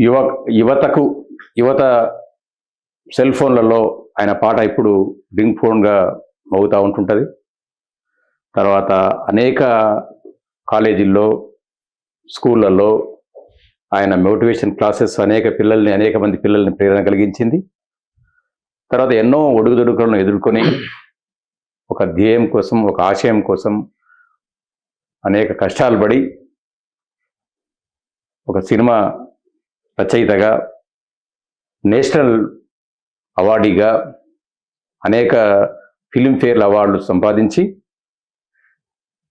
యువ యువతకు యువత సెల్ ఫోన్లలో ఆయన పాట ఇప్పుడు రింగ్ ఫోన్గా మోగుతూ ఉంటుంటుంది. తర్వాత అనేక కాలేజీల్లో, స్కూళ్ళల్లో ఆయన మోటివేషన్ క్లాసెస్ అనేక మంది పిల్లల్ని ప్రేరణ కలిగించింది. తర్వాత ఎన్నో ఒడుగుదొడుకులను ఎదుర్కొని ఒక ధ్యేయం కోసం, ఒక ఆశయం కోసం అనేక కష్టాలు పడి ఒక సినిమా రచయితగా, నేషనల్ అవార్డీగా అనేక ఫిల్మ్ఫేర్ అవార్డులు సంపాదించి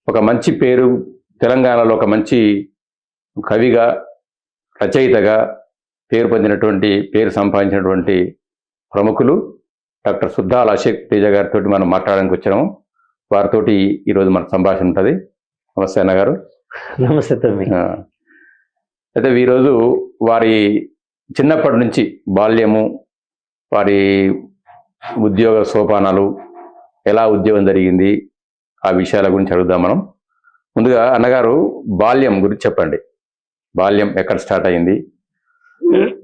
ఒక మంచి పేరు, తెలంగాణలో ఒక మంచి కవిగా, రచయితగా పేరు సంపాదించినటువంటి ప్రముఖులు డాక్టర్ సుద్దాల అశోక్ తేజ గారితో మనం మాట్లాడడానికి వచ్చాము. వారితోటి ఈరోజు మన సంభాషణ ఉంటుంది. నమస్తే అన్నగారు. నమస్తే తమ్మి. అయితే ఈరోజు వారి చిన్నప్పటి నుంచి బాల్యము, వారి ఉద్యోగ సోపానాలు, ఎలా ఉద్యోగం జరిగింది, ఆ విషయాల గురించి అడుగుదాం మనం. ముందుగా అన్నగారు బాల్యం గురించి చెప్పండి. బాల్యం ఎక్కడ స్టార్ట్ అయింది,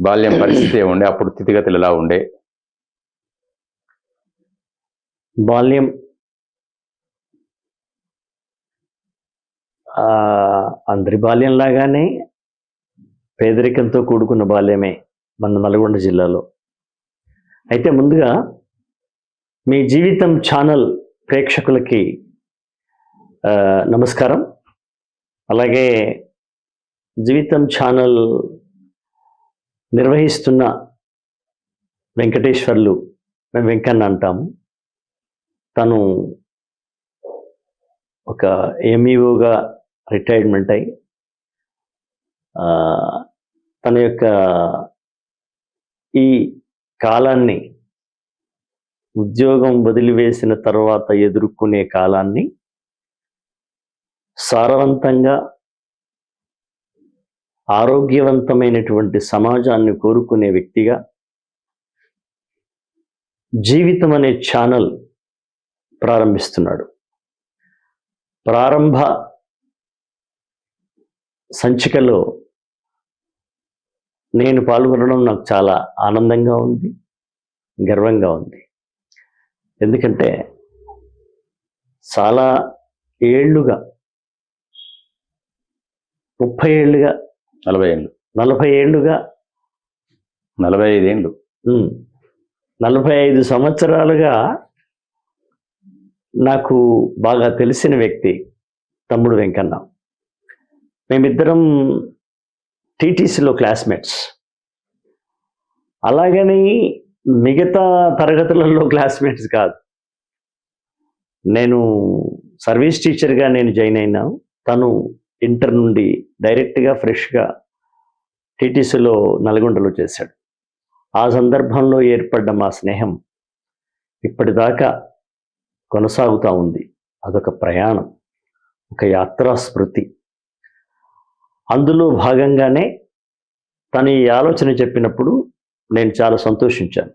బాల్యం పరిస్థితి ఏముండే, అప్పుడు స్థితిగతులు ఎలా ఉండే? బాల్యం అందరి బాల్యం లాగానే పేదరికంతో కూడుకున్న బాల్యమే మన నల్గొండ జిల్లాలో. అయితే ముందుగా మీ జీవితం ఛానల్ ప్రేక్షకులకి నమస్కారం. అలాగే జీవితం ఛానల్ నిర్వహిస్తున్న వెంకటేశ్వర్లు, మేము వెంకన్న అంటాము. తను ఒక ఎంఈఓగా రిటైర్మెంట్ అయి తన యొక్క ఈ కాలాన్ని, ఉద్యోగం వదిలివేసిన తర్వాత ఎదుర్కొనే కాలాన్ని సారవంతంగా, ఆరోగ్యవంతమైనటువంటి సమాజాన్ని కోరుకునే వ్యక్తిగా జీవితం అనే ఛానల్ ప్రారంభిస్తున్నాడు. ప్రారంభ సంచికలో నేను పాల్గొనడం నాకు చాలా ఆనందంగా ఉంది, గర్వంగా ఉంది. ఎందుకంటే చాలా ఏళ్ళుగా, 30 ఏళ్ళుగా, 40 ఏళ్ళు, 40 ఏళ్ళుగా, 45 ఏళ్ళు, 45 సంవత్సరాలుగా నాకు బాగా తెలిసిన వ్యక్తి తమ్ముడు వెంకన్న. మేమిద్దరం టీటీసీలో క్లాస్మేట్స్. అలాగని మిగతా తరగతులలో క్లాస్మేట్స్ కాదు. నేను సర్వీస్ టీచర్గా జాయిన్ అయినా, తను ఇంటర్ నుండి డైరెక్ట్గా ఫ్రెష్గా టీటీసీలో నల్గొండలో చేశాడు. ఆ సందర్భంలో ఏర్పడ్డ మా స్నేహం ఇప్పటిదాకా కొనసాగుతూ ఉంది. అదొక ప్రయాణం, ఒక యాత్రా స్మృతి. అందులో భాగంగానే తను ఈ ఆలోచన చెప్పినప్పుడు నేను చాలా సంతోషించాను.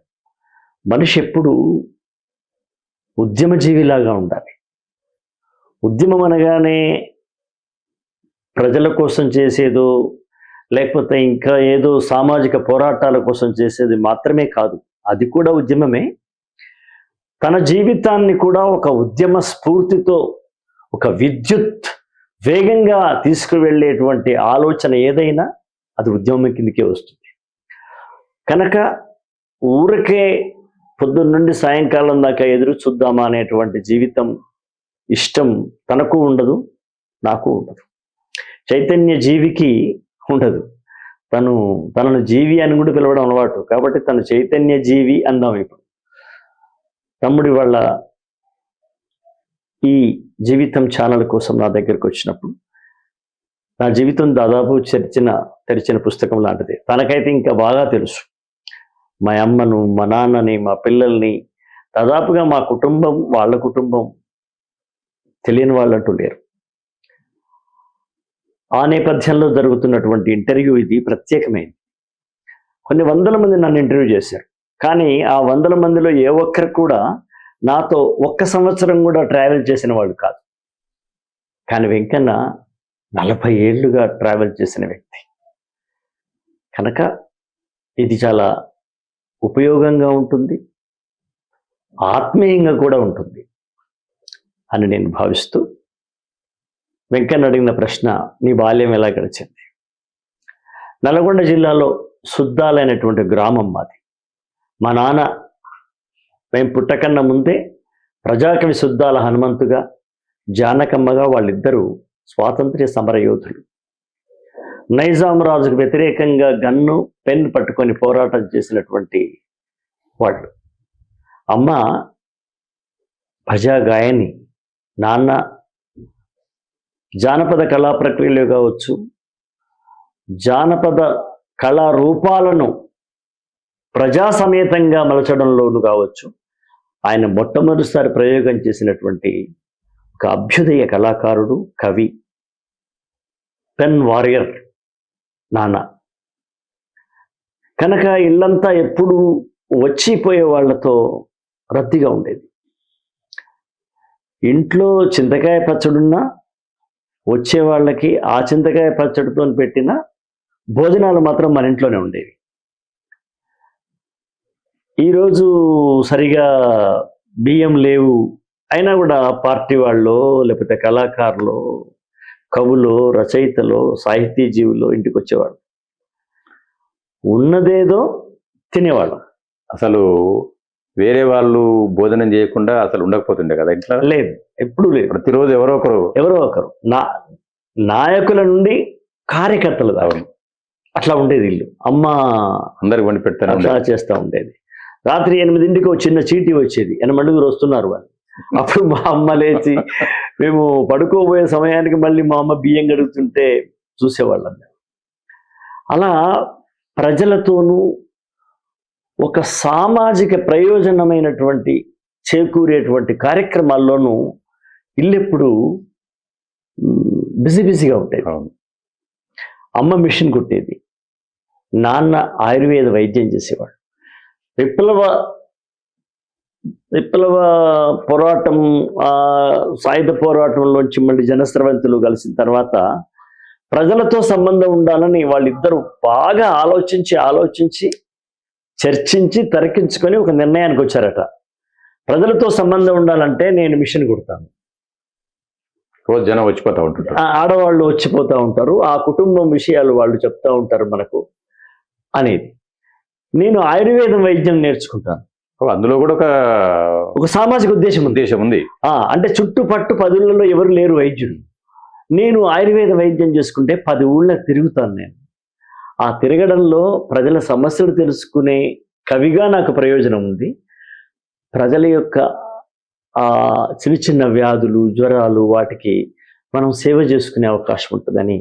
మనిషి ఎప్పుడు ఉద్యమజీవిలాగా ఉండాలి. ఉద్యమం అనగానే ప్రజల కోసం చేసేదో, లేకపోతే ఇంకా ఏదో సామాజిక పోరాటాల కోసం చేసేది మాత్రమే కాదు. అది కూడా ఉద్యమమే. తన జీవితాన్ని కూడా ఒక ఉద్యమ స్ఫూర్తితో, ఒక విద్యుత్ వేగంగా తీసుకువెళ్ళేటువంటి ఆలోచన ఏదైనా అది ఉద్యమం కిందకే వస్తుంది. కనుక ఊరికే పొద్దున్న నుండి సాయంకాలం దాకా ఎదురు చూద్దామా అనేటువంటి జీవితం ఇష్టం తనకు ఉండదు, నాకు ఉండదు. చైతన్య జీవికి ఉండదు. తనను జీవి అని కూడా పిలవడం అలవాటు. కాబట్టి తను చైతన్య జీవి అందాం. ఇప్పుడు తమ్ముడి వాళ్ళ ఈ జీవితం ఛానల్ కోసం నా దగ్గరకు వచ్చినప్పుడు నా జీవితం దాదాపు తెరిచిన పుస్తకం లాంటిది. తనకైతే ఇంకా బాగా తెలుసు. మా అమ్మను, మా నాన్నని, మా పిల్లల్ని, దాదాపుగా మా కుటుంబం, వాళ్ళ కుటుంబం తెలియని వాళ్ళంటూ లేరు. ఆ నేపథ్యంలో జరుగుతున్నటువంటి ఇంటర్వ్యూ ఇది ప్రత్యేకమైంది. కొన్ని వందల మంది నన్ను ఇంటర్వ్యూ చేశారు. కానీ ఆ 100 మందిలో ఏ ఒక్కరు కూడా నాతో 1 సంవత్సరం కూడా ట్రావెల్ చేసిన వాడు కాదు. కానీ వెంకన్న 40 ఏళ్ళుగా ట్రావెల్ చేసిన వ్యక్తి. కనుక ఇది చాలా ఉపయోగంగా ఉంటుంది, ఆత్మీయంగా కూడా ఉంటుంది అని నేను భావిస్తూ, వెంకన్న అడిగిన ప్రశ్న, నీ బాల్యం ఎలా గడిచింది? నల్గొండ జిల్లాలో సుద్దాలైనటువంటి గ్రామం మాది. మా నాన్న మేము పుట్టకన్నా ముందే ప్రజాకవి సుద్దాల హనుమంతుగా, జానకమ్మగా వాళ్ళిద్దరూ స్వాతంత్ర్య సమర యోధులు. నైజాం రాజుకు వ్యతిరేకంగా గన్ను పెన్ పట్టుకొని పోరాటం చేసినటువంటి వాళ్ళు. అమ్మ ప్రజా గాయని, నాన్న జానపద కళా ప్రక్రియలో కావచ్చు, జానపద కళారూపాలను ప్రజా సమేతంగా మలచడంలోనూ కావచ్చు, ఆయన మొట్టమొదటిసారి ప్రయోగం చేసినటువంటి ఒక అభ్యుదయ కళాకారుడు, కవి, పెన్ వారియర్ నాన్న. కనుక ఇల్లంతా ఎప్పుడు వచ్చిపోయే వాళ్ళతో రద్దీగా ఉండేది. ఇంట్లో చింతకాయ పచ్చడున్నా వచ్చే వాళ్ళకి ఆ చింతకాయ పచ్చడితో పెట్టిన భోజనాలు మాత్రం మన ఇంట్లోనే ఉండేవి. ఈరోజు సరిగా బియ్యం లేవు అయినా కూడా పార్టీ వాళ్ళు, లేకపోతే కళాకారులు, కవులు, రచయితలు, సాహితీజీవులు ఇంటికి వచ్చేవాళ్ళు. ఉన్నదేదో తినేవాళ్ళం. అసలు వేరే వాళ్ళు భోజనం చేయకుండా అసలు ఉండకపోతుండే కదా ఇంట్లో. లేదు, ఎప్పుడూ లేదు. ప్రతిరోజు ఎవరో ఒకరు నాయకుల నుండి కార్యకర్తలు దాకా అట్లా ఉండేది ఇల్లు. అమ్మ అందరికి వండి పెడతాను అట్లా చేస్తూ ఉండేది. రాత్రి 8ంటికి ఒక చిన్న చీటీ వచ్చేది, 8 వస్తున్నారు వాళ్ళు. అప్పుడు మా అమ్మ లేచి మేము పడుకోబోయే సమయానికి మళ్ళీ మా అమ్మ బియ్యం గడుగుతుంటే చూసేవాళ్ళం. అలా ప్రజలతోనూ ఒక సామాజిక ప్రయోజనమైనటువంటి చేకూరేటువంటి కార్యక్రమాల్లోనూ ఇల్లెప్పుడు బిజీగా ఉండేది. అమ్మ మిషన్ కుట్టేది, నాన్న ఆయుర్వేద వైద్యం చేసేవాడు. విప్లవ పోరాటం, సాయుధ పోరాటంలోంచి మళ్ళీ జనస్రవంతులు కలిసిన తర్వాత ప్రజలతో సంబంధం ఉండాలని వాళ్ళిద్దరూ బాగా ఆలోచించి చర్చించి తర్కించుకొని ఒక నిర్ణయానికి వచ్చారట. ప్రజలతో సంబంధం ఉండాలంటే నేను మిషన్ కుడతాను. రోజు జనం వచ్చిపోతూ ఉంటారు, ఆడవాళ్ళు వచ్చిపోతూ ఉంటారు, ఆ కుటుంబం విషయాలు వాళ్ళు చెప్తూ ఉంటారు మనకు అనేది. నేను ఆయుర్వేదం వైద్యం నేర్చుకుంటాను. అందులో కూడా ఒక సామాజిక ఉద్దేశం ఉంది. అంటే చుట్టుపట్టు 10 ఊళ్ళలో ఎవరు లేరు వైద్యులు. నేను ఆయుర్వేద వైద్యం చేసుకుంటే 10 ఊళ్ళకి తిరుగుతాను. నేను ఆ తిరగడంలో ప్రజల సమస్యలు తెలుసుకునే కవిగా నాకు ప్రయోజనం ఉంది. ప్రజల యొక్క చిన్న చిన్న వ్యాధులు, జ్వరాలు, వాటికి మనం సేవ చేసుకునే అవకాశం ఉంటుందని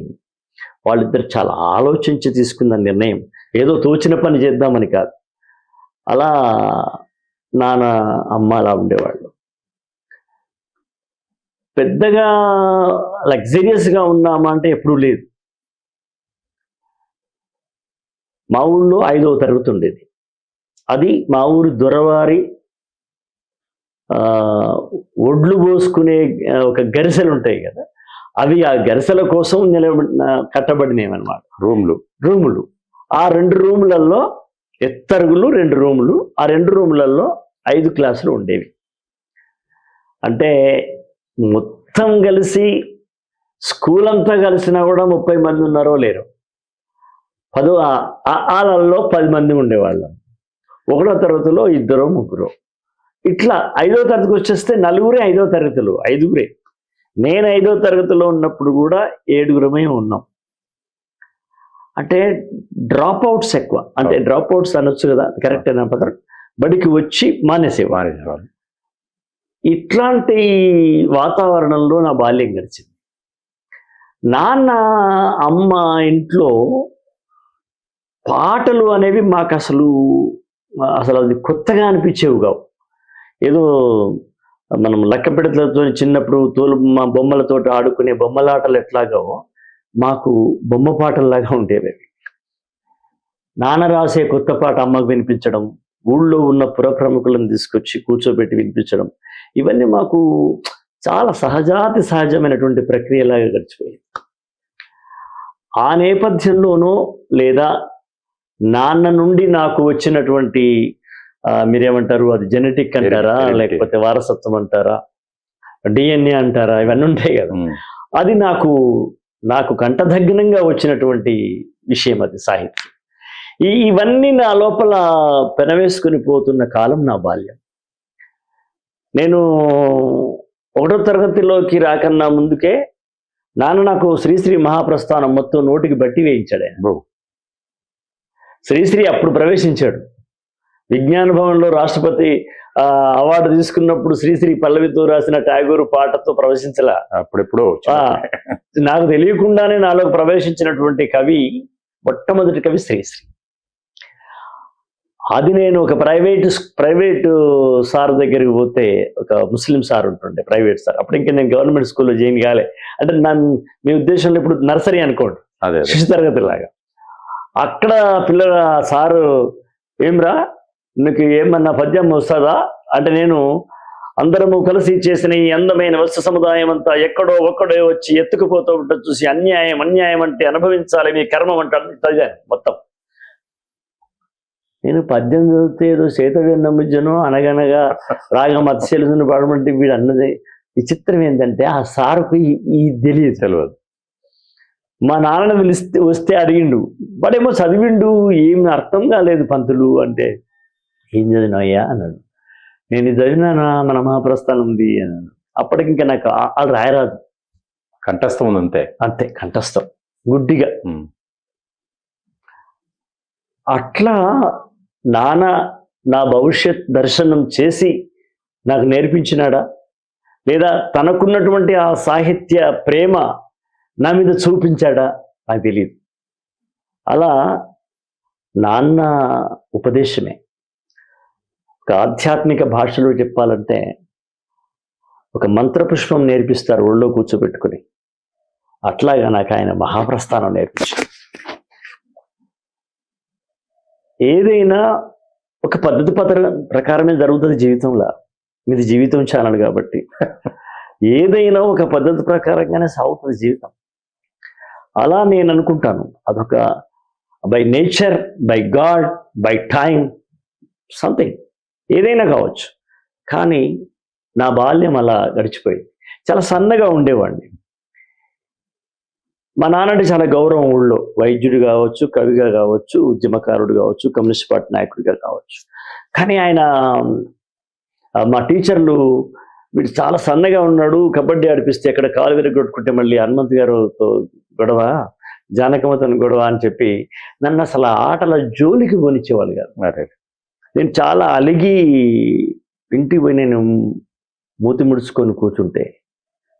వాళ్ళిద్దరు చాలా ఆలోచించి తీసుకున్న నిర్ణయం. ఏదో తోచిన పని చేద్దామని కాదు. అలా నాన్న, అమ్మ అలా ఉండేవాళ్ళు. పెద్దగా లగ్జరియస్గా ఉన్నామా అంటే ఎప్పుడూ లేదు. మా ఊళ్ళో 5వ తరగతి ఉండేది. అది మా ఊరి దొరవారి ఒడ్లు పోసుకునే ఒక గరిసెలు ఉంటాయి కదా, అవి ఆ గరిసెల కోసం కట్టబడినవన్నమాట రూములు. ఆ 2 రూములలో ఎత్తరుగులు 2 రూములు, ఆ 2 రూములలో 5 క్లాసులు ఉండేవి. అంటే మొత్తం కలిసి స్కూల్ అంతా కలిసినా కూడా 30 మంది ఉన్నారో లేరో. 10 మంది ఉండేవాళ్ళం. 1వ తరగతిలో 2 3. ఇట్లా 5వ తరగతికి వచ్చేస్తే 4 5వ తరగతిలో 5. నేను 5వ తరగతిలో ఉన్నప్పుడు కూడా 7 ఉన్నాం. అంటే డ్రాప్ అవుట్స్ ఎక్కువ. అంటే డ్రాప్ అవుట్స్ అనొచ్చు కదా, కరెక్ట్ అయినా పదం. బడికి వచ్చి మానేసేవారు. ఇట్లాంటి వాతావరణంలో నా బాల్యం గడిచింది. నాన్న, అమ్మ ఇంట్లో పాటలు అనేవి మాకు అసలు అది కొత్తగా అనిపించేవి కావు. ఏదో మనం లెక్కపెడతలతో చిన్నప్పుడు బొమ్మలతో ఆడుకునే బొమ్మలాటలు ఎట్లాగో మాకు బొమ్మ పాటల్లాగా ఉండేవి. నాన్న రాసే కొత్త పాట అమ్మకు వినిపించడం, ఊళ్ళో ఉన్న పురప్రముఖులను తీసుకొచ్చి కూర్చోబెట్టి వినిపించడం, ఇవన్నీ మాకు చాలా సహజమైనటువంటి ప్రక్రియలాగా గడిచిపోయింది. ఆ నేపథ్యంలోనో లేదా నాన్న నుండి నాకు వచ్చినటువంటి మీరేమంటారు, అది జెనెటిక్ అంటారా, Heredity. లేకపోతే వారసత్వం అంటారా, డిఎన్ఏ అంటారా, ఇవన్నీ ఉంటాయి కదా. అది నాకు కంఠదగ్నంగా వచ్చినటువంటి విషయం అది సాహిత్యం. ఇవన్నీ నా లోపల పెనవేసుకుని పోతున్న కాలం నా బాల్యం. నేను 1వ తరగతిలోకి రాకన్నా ముందుకే నాన్న నాకు శ్రీశ్రీ మహాప్రస్థానం మొత్తం నోటికి బట్టి వేయించాడు ఆయన. శ్రీశ్రీ అప్పుడు ప్రవేశించాడు. విజ్ఞాన భవన్లో రాష్ట్రపతి అవార్డు తీసుకున్నప్పుడు శ్రీశ్రీ పల్లవితో రాసిన టాగోరు పాటతో ప్రవేశించలా. అప్పుడెప్పుడు నాకు తెలియకుండానే నాలోకి ప్రవేశించినటువంటి కవి, మొట్టమొదటి కవి శ్రీశ్రీ. అది నేను ఒక ప్రైవేటు సార్ దగ్గరికి పోతే, ఒక ముస్లిం సార్ ఉంటుండే, ప్రైవేట్ సార్. అప్పుడు ఇంకా నేను గవర్నమెంట్ స్కూల్లో జాయిన్ కాలే. అంటే మీ ఉద్దేశంలో ఇప్పుడు నర్సరీ అనుకోండి, శిశు తరగతి లాగా. అక్కడ పిల్లల సారు, ఏమ్రా నీకు ఏమన్నా పద్యం వస్తుందా అంటే, నేను అందరము కలిసి చేసిన ఈ అందమైన వస్తు సముదాయం అంతా ఎక్కడో ఒక్కడో వచ్చి ఎత్తుకుపోతూ ఉంటుంది చూసి అన్యాయం అంటే అనుభవించాలి మీ కర్మం అంటే చదివాను మొత్తం. నేను పద్యం చదివితే ఏదో చేతడు నమ్మించను, అనగనగా రాగం అతిశలుసుని పాడమంటే వీడు అన్నది. విచిత్రం ఏంటంటే ఆ సారుకు ఈ తెలియదు. మా నాన్నని వస్తే అడిగిండు, వాడేమో చదివిండు, ఏం అర్థం కాలేదు పంతులు అంటే. ఏం చదివినాయ్యా అన్నాడు. నేను ఇది చదివినానా, మన మహాప్రస్థానం ఉంది అన్నాడు. అప్పటికి ఇంకా నాకు వాళ్ళు రాయరాదు, కంఠస్థం ఉంది, అంతే కంఠస్థం గుడ్డిగా. అట్లా నాన్న నా భవిష్యత్ దర్శనం చేసి నాకు నేర్పించినాడా, లేదా తనకున్నటువంటి ఆ సాహిత్య ప్రేమ నా మీద చూపించాడా నాకు తెలియదు. అలా నాన్న ఉపదేశమే. ఒక ఆధ్యాత్మిక భాషలో చెప్పాలంటే ఒక మంత్రపుష్పం నేర్పిస్తారు ఒళ్ళో కూర్చోబెట్టుకుని. అట్లాగా నాకు ఆయన మహాప్రస్థానం నేర్పించారు. ఏదైనా ఒక పద్ధతి ప్రకారమే జరుగుతుంది జీవితంలో. మీది జీవితం ఛానల్ కాబట్టి ఏదైనా ఒక పద్ధతి ప్రకారంగానే సాగుతుంది జీవితం. అలా నేను అనుకుంటాను. అదొక by nature, by God, by time, something ఏదైనా కావచ్చు. కానీ నా బాల్యం అలా గడిచిపోయింది. చాలా సన్నగా ఉండేవాడిని. మా నాన్నంటే చాలా గౌరవం ఊళ్ళో. వైద్యుడు కావచ్చు, కవిగా కావచ్చు, ఉద్యమకారుడు కావచ్చు, కమ్యూనిస్ట్ పార్టీ నాయకుడిగా కావచ్చు. కానీ ఆయన మా టీచర్లు, వీడు చాలా సన్నగా ఉన్నాడు, కబడ్డీ ఆడిపిస్తే ఎక్కడ కాలు విరగొట్టుకుంటే మళ్ళీ హనుమంత్ గారితో గొడవ, జానకమ్మతో గొడవ అని చెప్పి నన్ను అసలు ఆటల జోలికి పోనిచ్చేవాళ్ళు కాదు. నేను చాలా అలిగి ఇంటికి పోయి నేను మూతి ముడుచుకొని కూర్చుంటే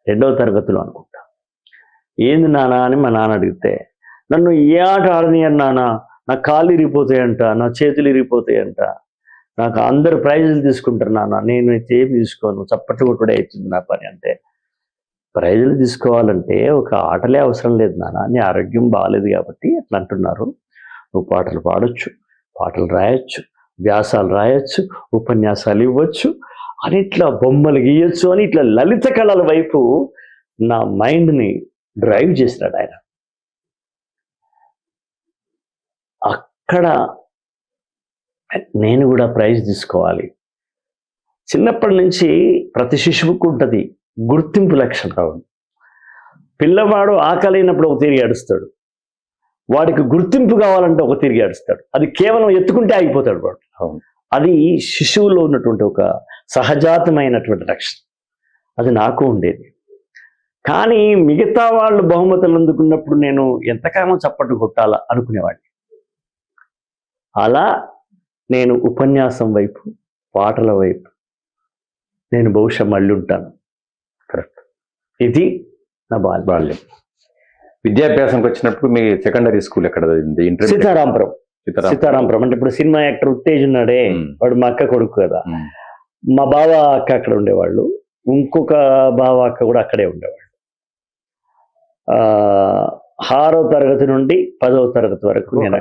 2వ తరగతిలో అనుకుంటా. ఏంది నాన్న అని మా నాన్న అడిగితే, నన్ను ఏ ఆట ఆడనియను నాన్న, నా కాళ్ళు ఇరిగిపోతాయంట, నా చేతులు ఇరిగిపోతాయంట, నాకు అందరు ప్రైజులు తీసుకుంటారు నాన్న, నేను ఏం తీసుకోను, చప్పట్లు కొట్టుడే అవుతుంది నా పని. అంటే ప్రైజులు తీసుకోవాలంటే ఒక ఆటలే అవసరం లేదు నాన్న, నీ ఆరోగ్యం బాగాలేదు కాబట్టి అట్లా అంటున్నారు. నువ్వు పాటలు పాడొచ్చు, పాటలు రాయొచ్చు, వ్యాసాలు రాయొచ్చు, ఉపన్యాసాలు ఇవ్వచ్చు అని, ఇట్లా బొమ్మలు గీయొచ్చు అని, ఇట్లా లలిత కళల వైపు నా మైండ్ని డ్రైవ్ చేసినాడు ఆయన. అక్కడ నేను కూడా ప్రైజ్ తీసుకోవాలి. చిన్నప్పటి నుంచి ప్రతి శిశువుకు ఉంటుంది గుర్తింపు లక్షణం. పిల్లవాడు ఆకలినప్పుడు ఒక తిరిగి ఏడుస్తాడు, వాడికి గుర్తింపు కావాలంటే ఒక తిరిగి ఏడుస్తాడు. అది కేవలం ఎత్తుకుంటే ఆగిపోతాడు వాడు. అది శిశువులో ఉన్నటువంటి ఒక సహజాతమైనటువంటి లక్షణం. అది నాకు ఉండేది. కానీ మిగతా వాళ్ళు బహుమతులు అందుకున్నప్పుడు నేను ఎంతకాలం చప్పట్లు కొట్టాలా అనుకునేవాడిని. అలా నేను ఉపన్యాసం వైపు, పాటల వైపు నేను బహుశా మళ్ళీ ఉంటాను. కరెక్ట్. ఇది నా బాల్యం. విద్యాభ్యాసంకి వచ్చినప్పుడు మీ సెకండరీ స్కూల్ ఎక్కడ చదివింది? సీతారాంపురం అంటే ఇప్పుడు సినిమా యాక్టర్ ఉత్తేజ్ ఉన్నాడే, వాడు మా అక్క కొడుకు కదా. మా బావ అక్క అక్కడ ఉండేవాళ్ళు, ఇంకొక బావ అక్క కూడా అక్కడే ఉండేవాళ్ళు. 6వ తరగతి నుండి 10వ తరగతి వరకు నేను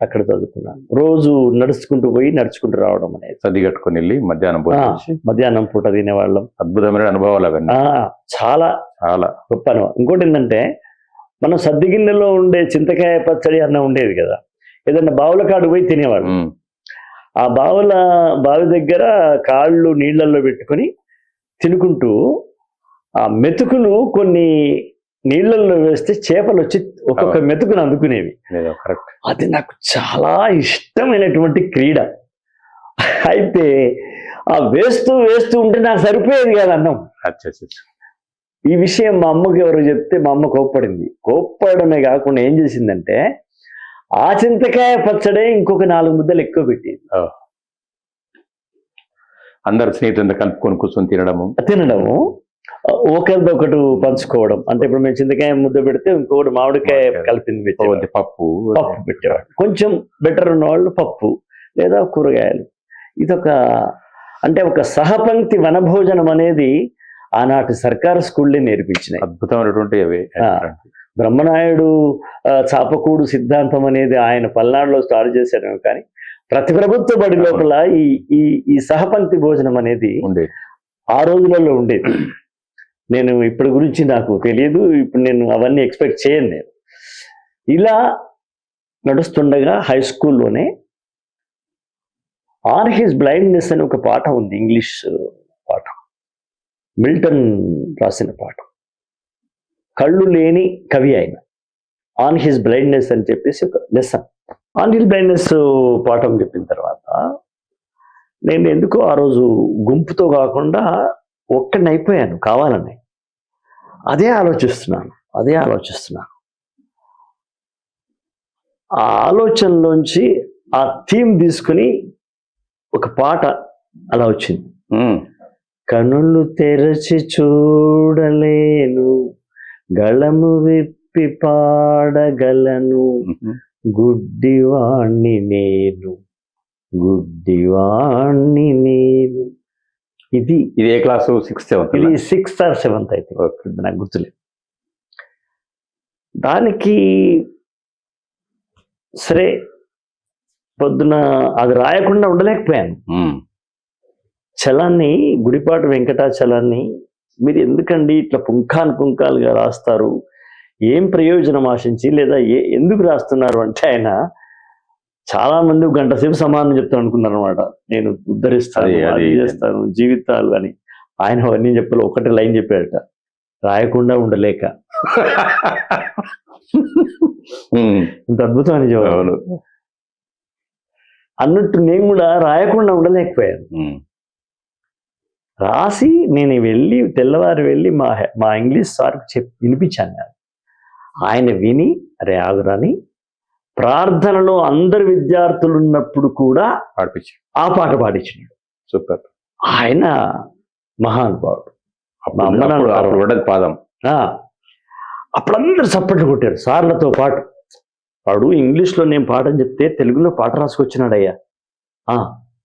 అక్కడ చదువుకున్నాను. రోజు నడుచుకుంటూ పోయి నడుచుకుంటూ రావడం అనేది. సర్ది కట్టుకుని వెళ్ళి మధ్యాహ్నం పూట తినేవాళ్ళం. అద్భుతమైన అనుభవాలు అవన్నీ. చాలా చాలా గొప్ప అనుభవం. ఇంకోటి ఏంటంటే, మనం సద్ది గిన్నెలో ఉండే చింతకాయ పచ్చడి అన్న ఉండేది కదా, ఏదన్నా బావుల కాడు పోయి తినేవాడు. ఆ బావి దగ్గర కాళ్ళు నీళ్ళల్లో పెట్టుకొని తినుకుంటూ ఆ మెతుకులు కొన్ని నీళ్ళల్లో వేస్తే చేపలు వచ్చి ఒక్కొక్క మెతుకును అందుకునేవి. అది నాకు చాలా ఇష్టమైనటువంటి క్రీడ. అయితే ఆ వేస్తూ ఉంటే నాకు సరిపోయేది కాదు అన్నం. ఈ విషయం మా అమ్మకి ఎవరు చెప్తే మా అమ్మ కోప్పడమే కాకుండా ఏం చేసిందంటే ఆ చింతకాయ పచ్చడే ఇంకొక 4 ముద్దలు ఎక్కువ పెట్టింది. అందరు స్నేహితులతో కలుపుకొని కూర్చొని తినడము ఒకరిదొకటి పంచుకోవడం. అంటే ఇప్పుడు మేము చింతకాయ ముద్ద పెడితే ఇంకొకటి మామిడికాయ కలిపింది పప్పు పెట్టేవాడు. కొంచెం బెటర్ ఉన్న వాళ్ళు పప్పు లేదా కూరగాయలు. ఇదొక అంటే ఒక సహపంక్తి వనభోజనం అనేది ఆనాటి సర్కారు స్కూళ్ళే నేర్పించినాయి. అద్భుతమైనటువంటి బ్రహ్మనాయుడు చాపకూడు సిద్ధాంతం అనేది ఆయన పల్నాడులో స్టార్ట్ చేశాడు, కానీ ప్రతి ప్రభుత్వ బడి లోపల ఈ సహపంక్తి భోజనం అనేది ఆ రోజులలో ఉండేది. నేను ఇప్పటి గురించి నాకు తెలియదు, ఇప్పుడు నేను అవన్నీ ఎక్స్పెక్ట్ చేయను. నేను ఇలా నడుస్తుండగా హై స్కూల్లోనే ఆన్ హిస్ బ్లైండ్నెస్ అని ఒక పాఠం ఉంది, ఇంగ్లీష్ పాఠం, మిల్టన్ రాసిన పాఠం. కళ్ళు లేని కవి ఆయన. ఆన్ హిస్ బ్లైండ్నెస్ అని చెప్పేసి ఒక లెసన్. ఆన్ హిస్ బ్లైండ్నెస్ పాఠం చెప్పిన తర్వాత నేను ఎందుకో ఆ రోజు గుంపుతో కాకుండా ఒక్కడిని అయిపోయాను కావాలని. అదే ఆలోచిస్తున్నాను. ఆ ఆలోచనలోంచి ఆ థీమ్ తీసుకుని ఒక పాట అలా వచ్చింది. కనులు తెరచి చూడలేను, గళము విప్పి పాడగలను, గుడ్డివాణ్ణి నేను. ఇది ఏ క్లాసు? 6th 7th? ఇది 6th or 7th అయితే నాకు గుర్తులేదు. దానికి సరే పొద్దున అది రాయకుండా ఉండలేకపోయాను. చలాన్ని, గుడిపాటి వెంకటాచలాన్ని మీరు ఎందుకండి ఇట్లా పుంఖాలుగా రాస్తారు, ఏం ప్రయోజనం ఆశించి లేదా ఎందుకు రాస్తున్నారు అంటే ఆయన చాలా మంది గంట సేపు సమాధానం చెప్తాను అనుకున్నారు అనమాట. నేను ఉద్ధరిస్తాను, అది చేస్తాను, జీవితాలు అని. ఆయన అవన్నీ చెప్పాలి, ఒకటే లైన్ చెప్పాడట, రాయకుండా ఉండలేక. ఇంత అద్భుతం అని చెప్పాను. అన్నట్టు నేను కూడా రాయకుండా ఉండలేకపోయాను. రాసి నేను తెల్లవారు వెళ్ళి మా ఇంగ్లీష్ సార్కి వినిపించాను. ఆయన విని అరే ఆగురాని ప్రార్థనలో అందరు విద్యార్థులు ఉన్నప్పుడు కూడా ఆ పాట పాడించినాడు. సూపర్. ఆయన మహానుభావుడు. పాదం అప్పుడు అందరు చప్పట్లు కొట్టారు సార్లతో పాటు. వాడు ఇంగ్లీష్లో నేను పాఠం చెప్తే తెలుగులో పాట రాసుకొచ్చినాడయ్యా,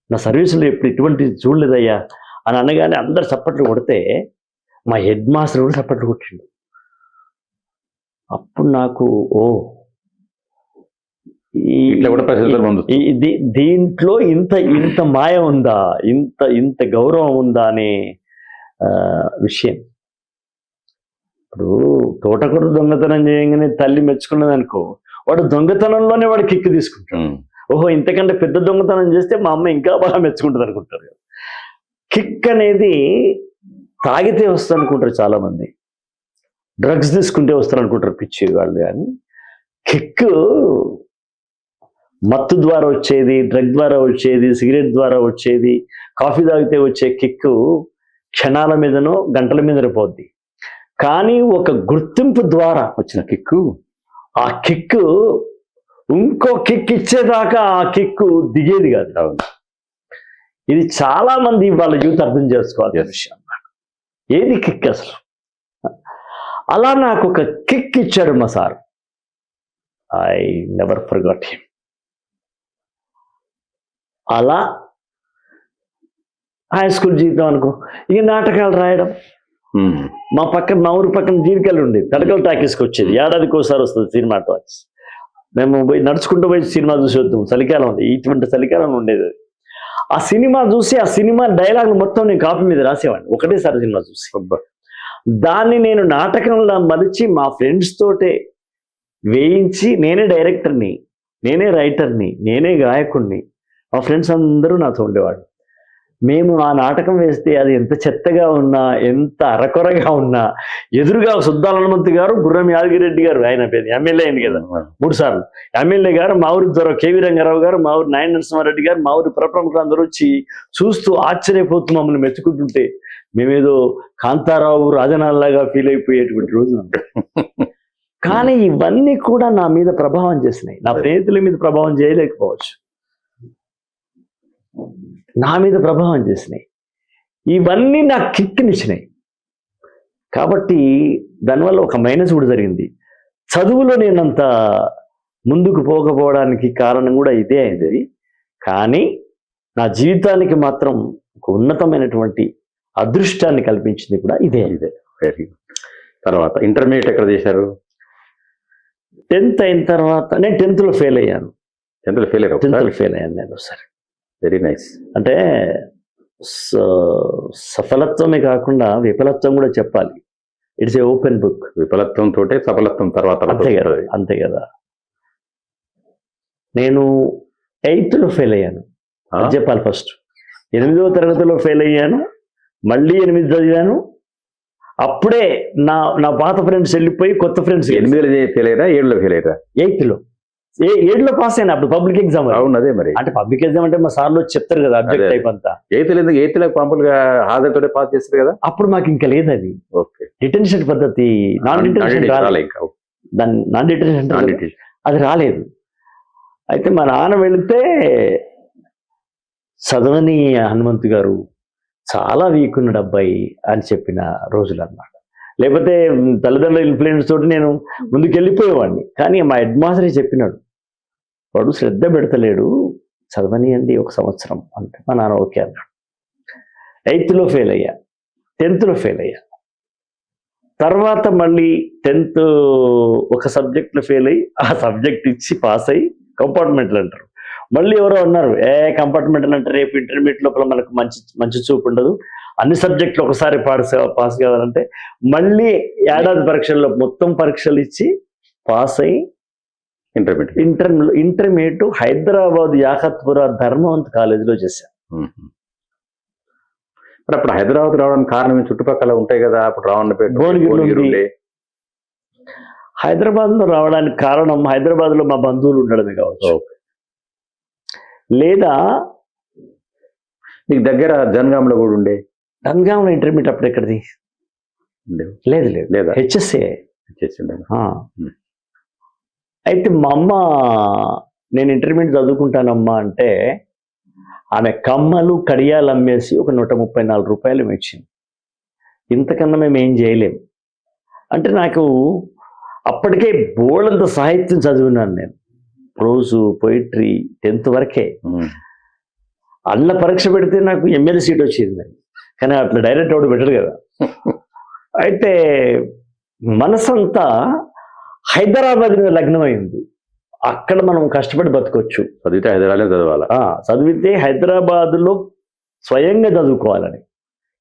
నా సర్వీసులో ఎప్పుడు ఇటువంటి చూడలేదయ్యా అని అనగానే అందరు చప్పట్లు కొడితే మా హెడ్ మాస్టర్ కూడా చప్పట్లు కొట్టిండు. అప్పుడు నాకు దీంట్లో ఇంత మాయ ఉందా, ఇంత గౌరవం ఉందా అనే విషయం. ఇప్పుడు తోటకూర దొంగతనం చేయగానే తల్లి మెచ్చుకున్నది అనుకో, వాడు దొంగతనంలోనే వాడు కిక్కు తీసుకుంటాడు. ఓహో ఇంతకంటే పెద్ద దొంగతనం చేస్తే మా అమ్మ ఇంకా బాగా మెచ్చుకుంటుంది అనుకుంటారు. కిక్ అనేది తాగితే వస్తుంది అనుకుంటారు చాలా మంది, డ్రగ్స్ తీసుకుంటే వస్తారు అనుకుంటారు పిచ్చి వాళ్ళు. కానీ కిక్ మత్తు ద్వారా వచ్చేది, డ్రగ్ ద్వారా వచ్చేది, సిగరెట్ ద్వారా వచ్చేది, కాఫీ తాగితే వచ్చే కిక్ క్షణాల మీదనో గంటల మీదనో పోద్ది. కానీ ఒక గుర్తింపు ద్వారా వచ్చిన కిక్కు, ఆ కిక్ ఇంకో కిక్ ఇచ్చేదాకా ఆ కిక్ దిగేది కాదు. ఇది చాలా మంది వాళ్ళ యూత్ అర్థం చేసుకోవాలి విషయం. ఏది కిక్ అసలు? అలా నాకు ఒక కిక్ ఇచ్చాడు మా sir. I never forgot him. అలా హై స్కూల్ జీవితం అనుకో, ఇక నాటకాలు రాయడం. మా ఊరు పక్కన జీవికలు ఉండేది, తడకల టాకీస్కి వచ్చేది, ఏడాదికి ఒకసారి వస్తుంది సినిమా టాకీస్. మేము పోయి నడుచుకుంటూ పోయి సినిమా చూసి వద్దాం. చలికాలం ఉంది, ఇటువంటి చలికాలం ఉండేది. ఆ సినిమా చూసి ఆ సినిమా డైలాగులు మొత్తం నేను కాపీ మీద రాసేవాడిని ఒకటేసారి సినిమా చూసి. దాన్ని నేను నాటకంలో మలిచి మా ఫ్రెండ్స్ తోటే వేయించి నేనే డైరెక్టర్ని, నేనే రైటర్ని, నేనే గాయకుడిని. మా ఫ్రెండ్స్ అందరూ నాతో ఉండేవాళ్ళు. మేము ఆ నాటకం వేస్తే అది ఎంత చెత్తగా ఉన్నా, ఎంత అరకొరగా ఉన్నా, ఎదురుగా సుద్దాల హనుమంతు గారు, గుర్రం యాదగిరెడ్డి గారు, ఆయన ఎమ్మెల్యే అయింది కదా 3 సార్లు, ఎమ్మెల్యే గారు, మా ఊరి దొర కేవీ రంగారావు గారు, మా ఊరి నాయన నరసింహారెడ్డి గారు, మా ఊరి ప్రముఖులు అందరూ వచ్చి చూస్తూ ఆశ్చర్యపోతూ మమ్మల్ని మెచ్చుకుంటుంటే మేమేదో కాంతారావు రాజనాల్లాగా ఫీల్ అయిపోయేటువంటి రోజు. కానీ ఇవన్నీ కూడా నా మీద ప్రభావం చేసినాయి. నా స్నేహితుల మీద ప్రభావం చేయలేకపోవచ్చు, నా మీద ప్రభావం చేసినాయి. ఇవన్నీ నాకు కిక్నిచ్చినాయి. కాబట్టి దానివల్ల ఒక మైనస్ కూడా జరిగింది. చదువులో నేనంత ముందుకు పోకపోవడానికి కారణం కూడా ఇదే అయింది. కానీ నా జీవితానికి మాత్రం ఒక ఉన్నతమైనటువంటి అదృష్టాన్ని కల్పించింది కూడా ఇదే. Very good. తర్వాత ఇంటర్మీడియట్ ఎక్కడ చేశారు? 10th అయిన తర్వాత నేను 10th లో ఫెయిల్ అయ్యాను. 10th లో ఫెయిల్ అయ్యాను నేను ఒకసారి. Very nice. అంటే సఫలత్వమే కాకుండా విఫలత్వం కూడా చెప్పాలి. It's a open book. విఫలత్వం తోటే సఫలత్వం తర్వాత. అంతే కదా. నేను 8th లో ఫెయిల్ అయ్యాను చెప్పాలి. ఫస్ట్ 8వ తరగతిలో ఫెయిల్ అయ్యాను, మళ్ళీ 8 చదివాను. అప్పుడే నా పాత ఫ్రెండ్స్ వెళ్ళిపోయి కొత్త ఫ్రెండ్స్. 8లో ఫెయిల్ అయ్యారా, 7లో ఫెయిల్ అయ్యారా? 8లో 7లో పాస్ అయినా. అప్పుడు పబ్లిక్ ఎగ్జామ్. అవును, అదే మరి. అంటే పబ్లిక్ ఎగ్జామ్ అంటే మా సార్లు చెప్తారు కదా అబ్జెక్ట్ టైప్ అంతా. 8లో మామూలుగా హాజరు తోటే పాస్ చేస్తారు కదా. అప్పుడు మాకు ఇంకా లేదు అది. ఓకే. డిటెన్షన్ పద్ధతి, నాన్ డిటెన్షన్ అది రాలేదు. అయితే మా నాన్న వెళితే చదవని హనుమంతు గారు చాలా వీక్ ఉన్నాడు అబ్బాయి అని చెప్పిన రోజులు అన్నమాట. లేకపోతే తల్లిదండ్రుల ఇన్ఫ్లుయెన్స్ తోటి నేను ముందుకు వెళ్ళిపోయేవాడిని. కానీ మా హెడ్ మాస్టర్ చెప్పినాడు, వాడు శ్రద్ధ పెడతలేడు, చదవనియండి 1 సంవత్సరం అంటే. మా నాన్న ఓకే అన్నాడు. 8th లో ఫెయిల్ అయ్యా, 10th లో ఫెయిల్ అయ్యా. తర్వాత మళ్ళీ 10th ఒక సబ్జెక్ట్లో ఫెయిల్ అయ్యి ఆ సబ్జెక్ట్ ఇచ్చి పాస్ అయ్యి కంపార్ట్మెంట్లు అంటారు. మళ్ళీ ఎవరో అన్నారు, కంపార్ట్మెంట్లు అంటే రేపు ఇంటర్మీడియట్ లోపల మనకు మంచి చూపు ఉండదు, అన్ని సబ్జెక్టులు ఒకసారి పాస్ కావాలంటే మళ్ళీ ఏడాది పరీక్షల్లో మొత్తం పరీక్షలు ఇచ్చి పాస్ అయ్యి ఇంటర్మీడియట్ హైదరాబాద్ యాకత్పుర ధర్మవంత్ కాలేజీలో చేశాను. మరి అప్పుడు హైదరాబాద్ రావడానికి కారణం చుట్టుపక్కల ఉంటాయి కదా, అప్పుడు రావణపేట, భువనగిరి. హైదరాబాద్ లో రావడానికి కారణం హైదరాబాద్ లో మా బంధువులు ఉండడమే కావచ్చు, లేదా మీకు దగ్గర జనగాంలో కూడా ఉండే. జనగాంలో ఇంటర్మీడియట్ అప్పుడు ఎక్కడిది? లేదు లేదా హెచ్ఎస్ఏ. అయితే మా అమ్మ నేను ఇంటర్మీడియట్ చదువుకుంటానమ్మా అంటే ఆమె కమ్మలు కడియాలు అమ్మేసి ఒక 134 రూపాయలు ఇచ్చింది. ఇంతకన్నా మేము ఏం చేయలేము. అంటే నాకు అప్పటికే బోల్డంత సాహిత్యం చదివినాను నేను, ప్రోజు, పొయిట్రీ 10th వరకే. అల్ల పరీక్ష పెడితే నాకు ఎమ్మెల్యే సీట్ వచ్చింది, కానీ అట్లా డైరెక్ట్ అవుట్ పెట్టడు కదా. అయితే మనసంతా హైదరాబాద్ మీద లగ్నమైంది. అక్కడ మనం కష్టపడి బతకొచ్చు, చదివితే హైదరాబాద్ చదవాలి, చదివితే హైదరాబాద్లో స్వయంగా చదువుకోవాలని,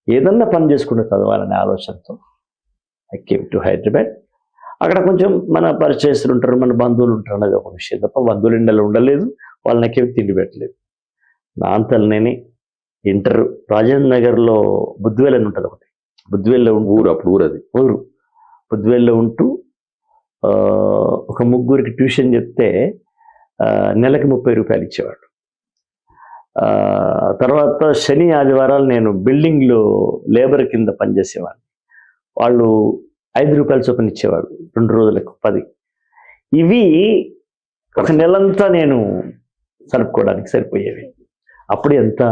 ఏదన్నా పని చేసుకుంటూ చదవాలనే ఆలోచనతో ఐ కేమ్ టు హైదరాబాద్. అక్కడ కొంచెం మన పరిచయస్తులు ఉంటారు, మన బంధువులు ఉంటారు అనేది ఒక విషయం తప్ప బంధువులు ఇండలో ఉండలేదు, వాళ్ళకేమి తిండి పెట్టలేదు. నా అంతలు నేనే ఇంటర్ రాజేంద్ర నగర్లో బుద్ధివేల్ అని ఉంటుంది ఒకటి, బుద్ధివేల్లో ఊరు, అప్పుడు ఊరు బుద్ధివేల్లో ఉంటూ ఒక 3 ట్యూషన్ చెప్తే నెలకి 30 రూపాయలు ఇచ్చేవాడు. తర్వాత శని ఆదివారాలు నేను బిల్డింగ్లో లేబర్ కింద పనిచేసేవాడిని. వాళ్ళు 5 రూపాయల చొప్పున ఇచ్చేవాడు, 2 రోజులకు 10. ఇవి ఒక నెలంతా నేను సరుపుకోవడానికి సరిపోయేవి. అప్పుడు ఎంత,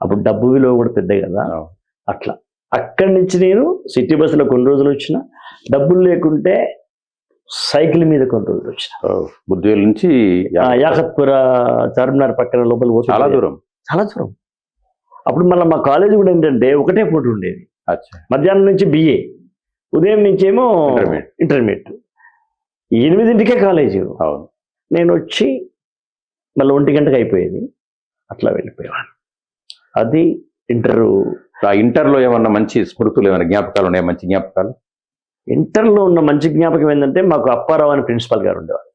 అప్పుడు డబ్బు విలువ కూడా పెద్ద కదా. అట్లా అక్కడి నుంచి నేను సిటీ బస్సులో కొన్ని రోజులు వచ్చిన, డబ్బులు లేకుంటే సైకిల్ మీద కొన్ని రోజులు వచ్చిన. బుద్ధివేల్ నుంచి యాకత్పుర చార్మినార్ పక్కన లోపల చాలా దూరం. అప్పుడు మళ్ళీ మా కాలేజీ కూడా ఏంటంటే ఒకటే పూట ఉండేది. మధ్యాహ్నం నుంచి బిఏ, ఉదయం నుంచి ఏమో ఇంటర్మీడియట్. 8ంటికే కాలేజీ. నేను వచ్చి మళ్ళీ 1 గంటకు అయిపోయేది, అట్లా వెళ్ళిపోయేవాడిని. అది ఇంటర్లో ఏమన్నా మంచి స్మృతులు, ఏమైనా జ్ఞాపకాలు ఉన్నాయా? మంచి జ్ఞాపకాలు ఇంటర్లో ఉన్న మంచి జ్ఞాపకం ఏంటంటే, మాకు అప్పారావు అని ప్రిన్సిపల్ గారు ఉండేవారు.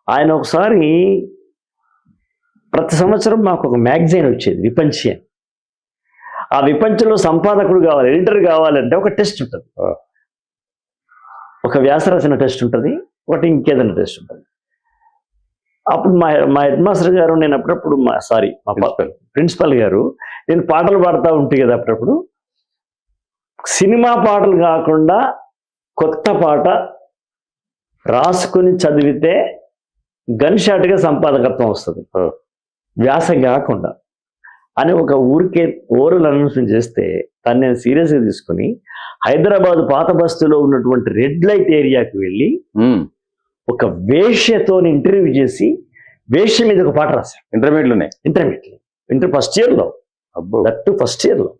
ఆయన ఒకసారి ప్రతి సంవత్సరం మాకు ఒక మ్యాగజైన్ వచ్చేది, విపంచి అని. ఆ విపంచిలో సంపాదకుడు కావాలి, ఎడిటర్ కావాలంటే ఒక టెస్ట్ ఉంటుంది. ఒక వ్యాసరచన టెస్ట్ ఉంటుంది, ఒకటి ఇంకేదైనా టెస్ట్ ఉంటుంది. అప్పుడు మా హెడ్ మాస్టర్ గారు, నేను అప్పుడప్పుడు మా ప్రిన్సిపల్ గారు, నేను పాటలు పాడుతూ ఉంటాయి కదా అప్పుడప్పుడు, సినిమా పాటలు కాకుండా కొత్త పాట రాసుకుని చదివితే గన్ షాట్గా సంపాదకత్వం వస్తుంది, వ్యాసం కాకుండా అని ఒక ఊరికే ఓరల్ అనౌన్స్మెంట్ చేస్తే దాన్ని నేను సీరియస్గా తీసుకుని హైదరాబాద్ పాత బస్తీలో ఉన్నటువంటి రెడ్ లైట్ ఏరియాకి వెళ్ళి ఒక వేష్యతో ఇంటర్వ్యూ చేసి వేష్య మీద ఒక పాట రాశాను. ఇంటర్ ఫస్ట్ ఇయర్లో, దట్ ఫస్ట్ ఇయర్లో.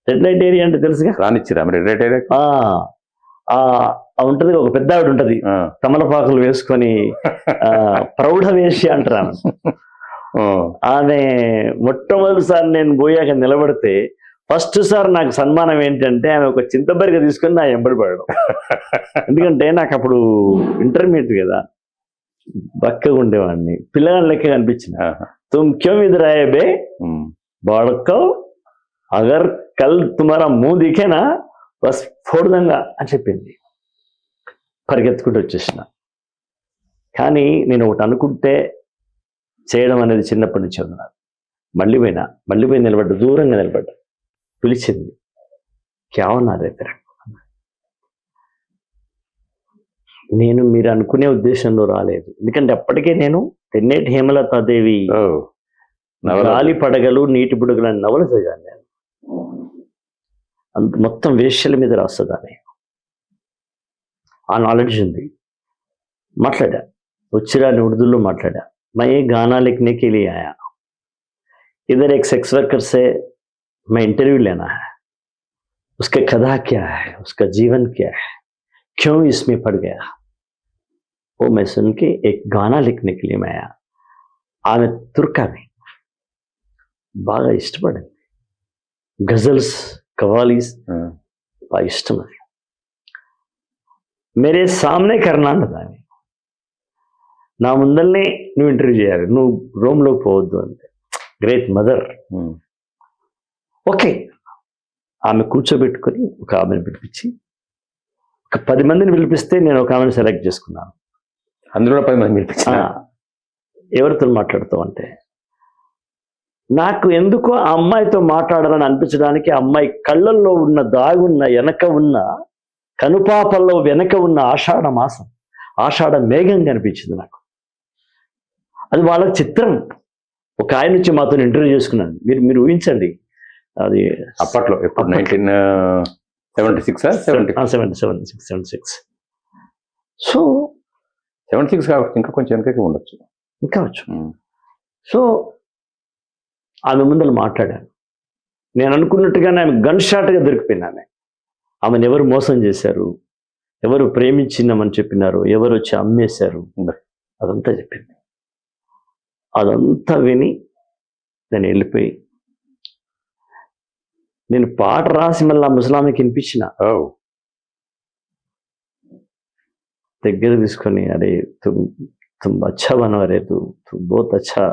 రెడ్ లైట్ ఏరియా అంటే తెలుసుగా, రానిచ్చిరా రెడ్ లైట్ ఏరియా? ఉంటది, ఒక పెద్ద ఆవిడ ఉంటది, తమలపాకులు వేసుకొని ప్రౌఢ వేష్య అంటారు ఆమె. ఆమె మొట్టమొదటిసారి నేను పోయాక నిలబడితే ఫస్ట్ సార్ నాకు సన్మానం ఏంటంటే ఆమె ఒక చింతబరిగా తీసుకొని నా ఎంబడి పడడం. ఎందుకంటే నాకు అప్పుడు ఇంటర్మీడియట్ కదా, బక్కగా ఉండేవాడిని, పిల్లగాని లెక్క కనిపించిన. తుమ్ క్యోం ఇధర్ ఆయే బే బాడకో, అగర్ కల్ తుమారా ముహ్ దిఖేనా బస్ ఫోడ్దంగా అని చెప్పింది. పరిగెత్తుకుంటూ వచ్చేసిన. కానీ నేను ఒకటి అనుకుంటే చేయడం అనేది చిన్నప్పటి నుంచి ఉన్నాను. మళ్ళీ పోయి నిలబడ్డా, దూరంగా నిలబడ్డా. పిలిచింది, క్యావన్నారు ఇద్దరు. నేను మీరు అనుకునే ఉద్దేశంలో రాలేదు, ఎందుకంటే అప్పటికే నేను తెన్నేటి హేమలతాదేవి గాలి పడగలు నీటి బుడగలు అని నవల చదివాను నేను. అంత మొత్తం వేష్యల మీద రాస్తుందని ఆ నాలెడ్జ్ ఉంది. మాట్లాడా, వచ్చిరాని ఉర్దూలో మాట్లాడా. मैं ये गाना लिखने के लिए आया, इधर एक सेक्स वर्कर से मैं इंटरव्यू लेना है, उसके कथा क्या है, उसका जीवन क्या है, क्यों इसमें पड़ गया, वो मैं सुन के एक गाना लिखने के लिए मैं आया. आमे तुर्का में బాగా ఇష్టపడింది, గజల్స్ కవాలీస్ బాగా ఇష్టం. అది మేరే సామ్నే కర్నా అన్నదాన్ని, నా ముందల్నే నువ్వు ఇంటర్వ్యూ చేయాలి, నువ్వు రూమ్లోకి పోవద్దు అంటే. Great mother. ఓకే, ఆమె కూర్చోబెట్టుకొని ఒక ఆమెను పిలిపించి, ఒక 10 మందిని పిలిపిస్తే నేను ఒక ఆమెను సెలెక్ట్ చేసుకున్నాను. అందులో 10 మంది పిలిపించా. ఎవరితో మాట్లాడుతావు అంటే, నాకు ఎందుకో ఆ అమ్మాయితో మాట్లాడాలని అనిపించడానికి ఆ అమ్మాయి కళ్ళల్లో ఉన్న దాగున్న వెనక ఉన్న కనుపాపల్లో వెనక ఉన్న ఆషాఢ మాసం, ఆషాఢ మేఘం కనిపించింది నాకు. అది వాళ్ళ చిత్రం. ఒక ఆయన నుంచి మాతో ఇంటర్వ్యూ చేసుకున్నాను. మీరు ఊహించండి, అది అప్పట్లో ఎప్పుడు 1976 76. సో 76 కాబట్టి ఇంకా కొంచెం వెనకకి ఉండొచ్చు, ఇంకా వచ్చు. సో ఆమె ముందర మాట్లాడాను. నేను అనుకున్నట్టుగానే ఆమె గన్ షాట్గా దొరికిపోయింది. ఆమెను ఎవరు మోసం చేశారు, ఎవరు ప్రేమించిందామని చెప్పినారు, ఎవరు వచ్చి అమ్మేశారు, అదంతా చెప్పింది. అదంతా విని నేను వెళ్ళిపోయి, నేను పాట రాసి మళ్ళీ ముసలామెకి వినిపించిన. దగ్గర తీసుకొని, అరే తుమ్ అచ్చా బనవరే, తు బహుత్ అచ్చా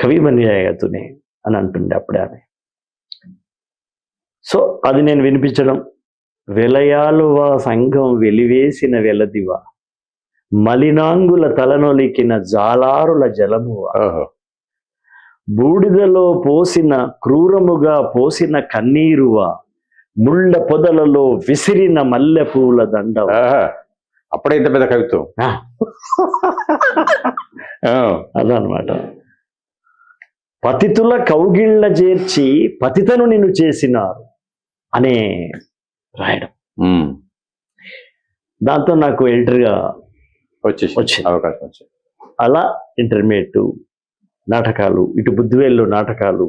కవి బన్ జాయేగా తునే అని అంటుండే అప్పుడే ఆమె. సో అది నేను వినిపించడం. వెలయాలువా సంఘం వెలివేసిన వెలదివా, మలినాంగుల తలనొలికిన జాలారుల జలమువా, బూడిదలో పోసిన క్రూరముగా పోసిన కన్నీరువా, ముళ్ళ పొదలలో విసిరిన మల్లె పూల దండవా. అప్పుడే ఇంత పెద్ద కవిత్వం. అదనమాట. పతితుల కౌగిళ్ళ చేర్చి పతితను నిన్ను చేసినారు అనే రాయడం. దాంతో నాకు ఎడిటర్గా వచ్చింది అవకాశం వచ్చింది. అలా ఇంటర్మీడియట్ నాటకాలు, ఇటు బుద్ధివేల్లో నాటకాలు,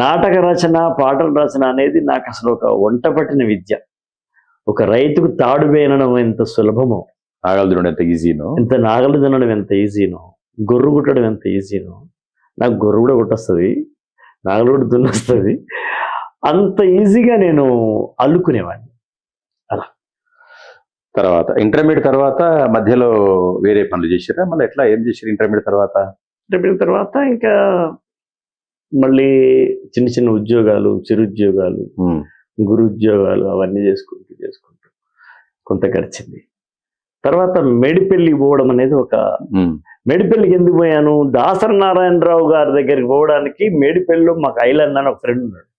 నాటక రచన, పాటల రచన అనేది నాకు అసలు ఒక వంట పట్టిన విద్య. ఒక రైతుకు తాడు వేయడం ఎంత సులభమో, నాగలు దున్నడం ఎంత ఈజీనో, నాగలు దున్నడం ఎంత ఈజీనో, గొర్రు కుట్టడం ఎంత ఈజీనో, నాకు గొర్రు కూడా కొట్టొస్తుంది, నాగలు కూడా దున్నొస్తుంది. అంత ఈజీగా నేను అల్లుకునేవాడిని. అలా తర్వాత ఇంటర్మీడియట్ తర్వాత మధ్యలో వేరే పనులు చేసిరా? మళ్ళీ ఎట్లా ఏం చేసారు ఇంటర్మీడియట్ తర్వాత? ఇంటర్మీడియట్ తర్వాత ఇంకా మళ్ళీ చిన్న చిన్న ఉద్యోగాలు, చిరుద్యోగాలు, గురుద్యోగాలు అవన్నీ చేసుకుంటూ కొంత గడిచింది. తర్వాత మేడిపల్లి పోవడం అనేది మేడిపల్లికి ఎందుకు పోయాను, దాసరి నారాయణరావు గారి దగ్గరికి పోవడానికి. మేడిపల్లిలో మాకు ఐలన్న అని ఒక ఫ్రెండ్ ఉన్నాడు,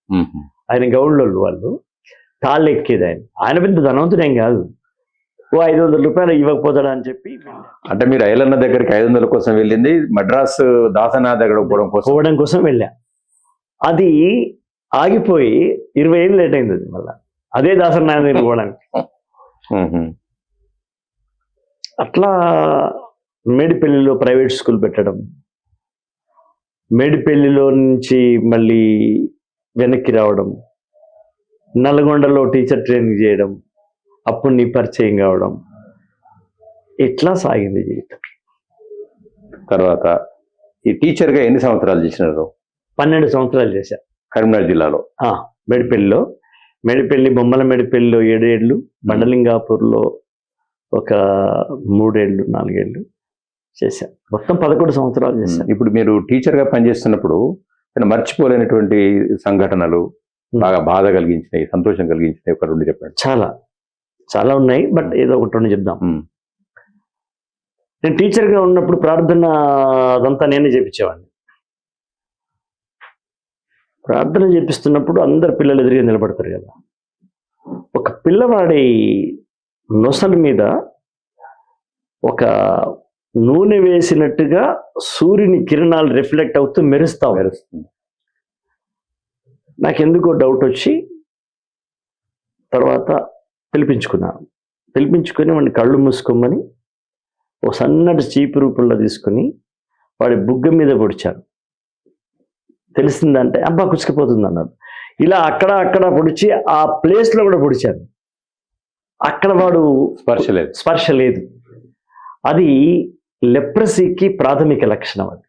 ఆయన గౌళ్ళోళ్ళు, వాళ్ళు తాళ్ళు ఎక్కేది. ఆయన పెద్ద ధనవంతుడేం కాదు, ఓ 500 రూపాయలు ఇవ్వకపోతాడా అని చెప్పి. అంటే మీరు ఐలన్న దగ్గరికి 500 కోసం వెళ్ళింది, మద్రాసు దాసనాథ్ దగ్గర పోవడం కోసం వెళ్ళా. అది ఆగిపోయి 20 ఏళ్ళు లేట్ అయింది. అది మళ్ళా అదే దాసనాథ్ దగ్గర పోవడానికి. అట్లా మేడిపల్లిలో ప్రైవేట్ స్కూల్ పెట్టడం, మేడిపల్లిలో నుంచి మళ్ళీ వెనక్కి రావడం, నల్గొండలో టీచర్ ట్రైనింగ్ చేయడం, అప్పుడు నీ పరిచయం కావడం, ఇట్లా సాగింది జీవితం. తర్వాత ఈ టీచర్గా ఎన్ని సంవత్సరాలు చేసినారు? 12 సంవత్సరాలు చేశాను కరీంనగర్ జిల్లాలో. మేడిపల్లిలో, బొమ్మల మేడిపల్లిలో 7 ఏళ్ళు, బండలింగాపూర్లో ఒక 3 ఏళ్ళు 4 ఏళ్ళు చేశాను. మొత్తం 11 సంవత్సరాలు చేశాను. ఇప్పుడు మీరు టీచర్గా పనిచేస్తున్నప్పుడు మర్చిపోలేనటువంటి సంఘటనలు, బాగా బాధ కలిగించినాయి, సంతోషం కలిగించినాయి, ఒక 2 చెప్పండి. చాలా ఉన్నాయి, బట్ ఏదో ఒకటి 2 చెప్దాం. నేను టీచర్గా ఉన్నప్పుడు ప్రార్థన అదంతా నేనే చేపించేవాడిని. ప్రార్థన చేపిస్తున్నప్పుడు అందరు పిల్లలు ఎదురుగా నిలబడతారు కదా. ఒక పిల్లవాడి నొసల మీద ఒక నూనె వేసినట్టుగా సూర్యుని కిరణాలు రిఫ్లెక్ట్ అవుతూ మెరుస్తుంది. నాకెందుకో డౌట్ వచ్చి తర్వాత పిలిపించుకొని వాడిని కళ్ళు మూసుకోమని ఓ సన్నటి చీపు రూపంలో తీసుకుని వాడి బుగ్గ మీద పొడిచాను. తెలిసిందంటే అబ్బా కుచ్చుకుపోతుంది అన్నాడు. ఇలా అక్కడ పొడిచి ఆ ప్లేస్లో కూడా పొడిచాను. అక్కడ వాడు స్పర్శ లేదు. అది లెప్రసీకి ప్రాథమిక లక్షణం. అది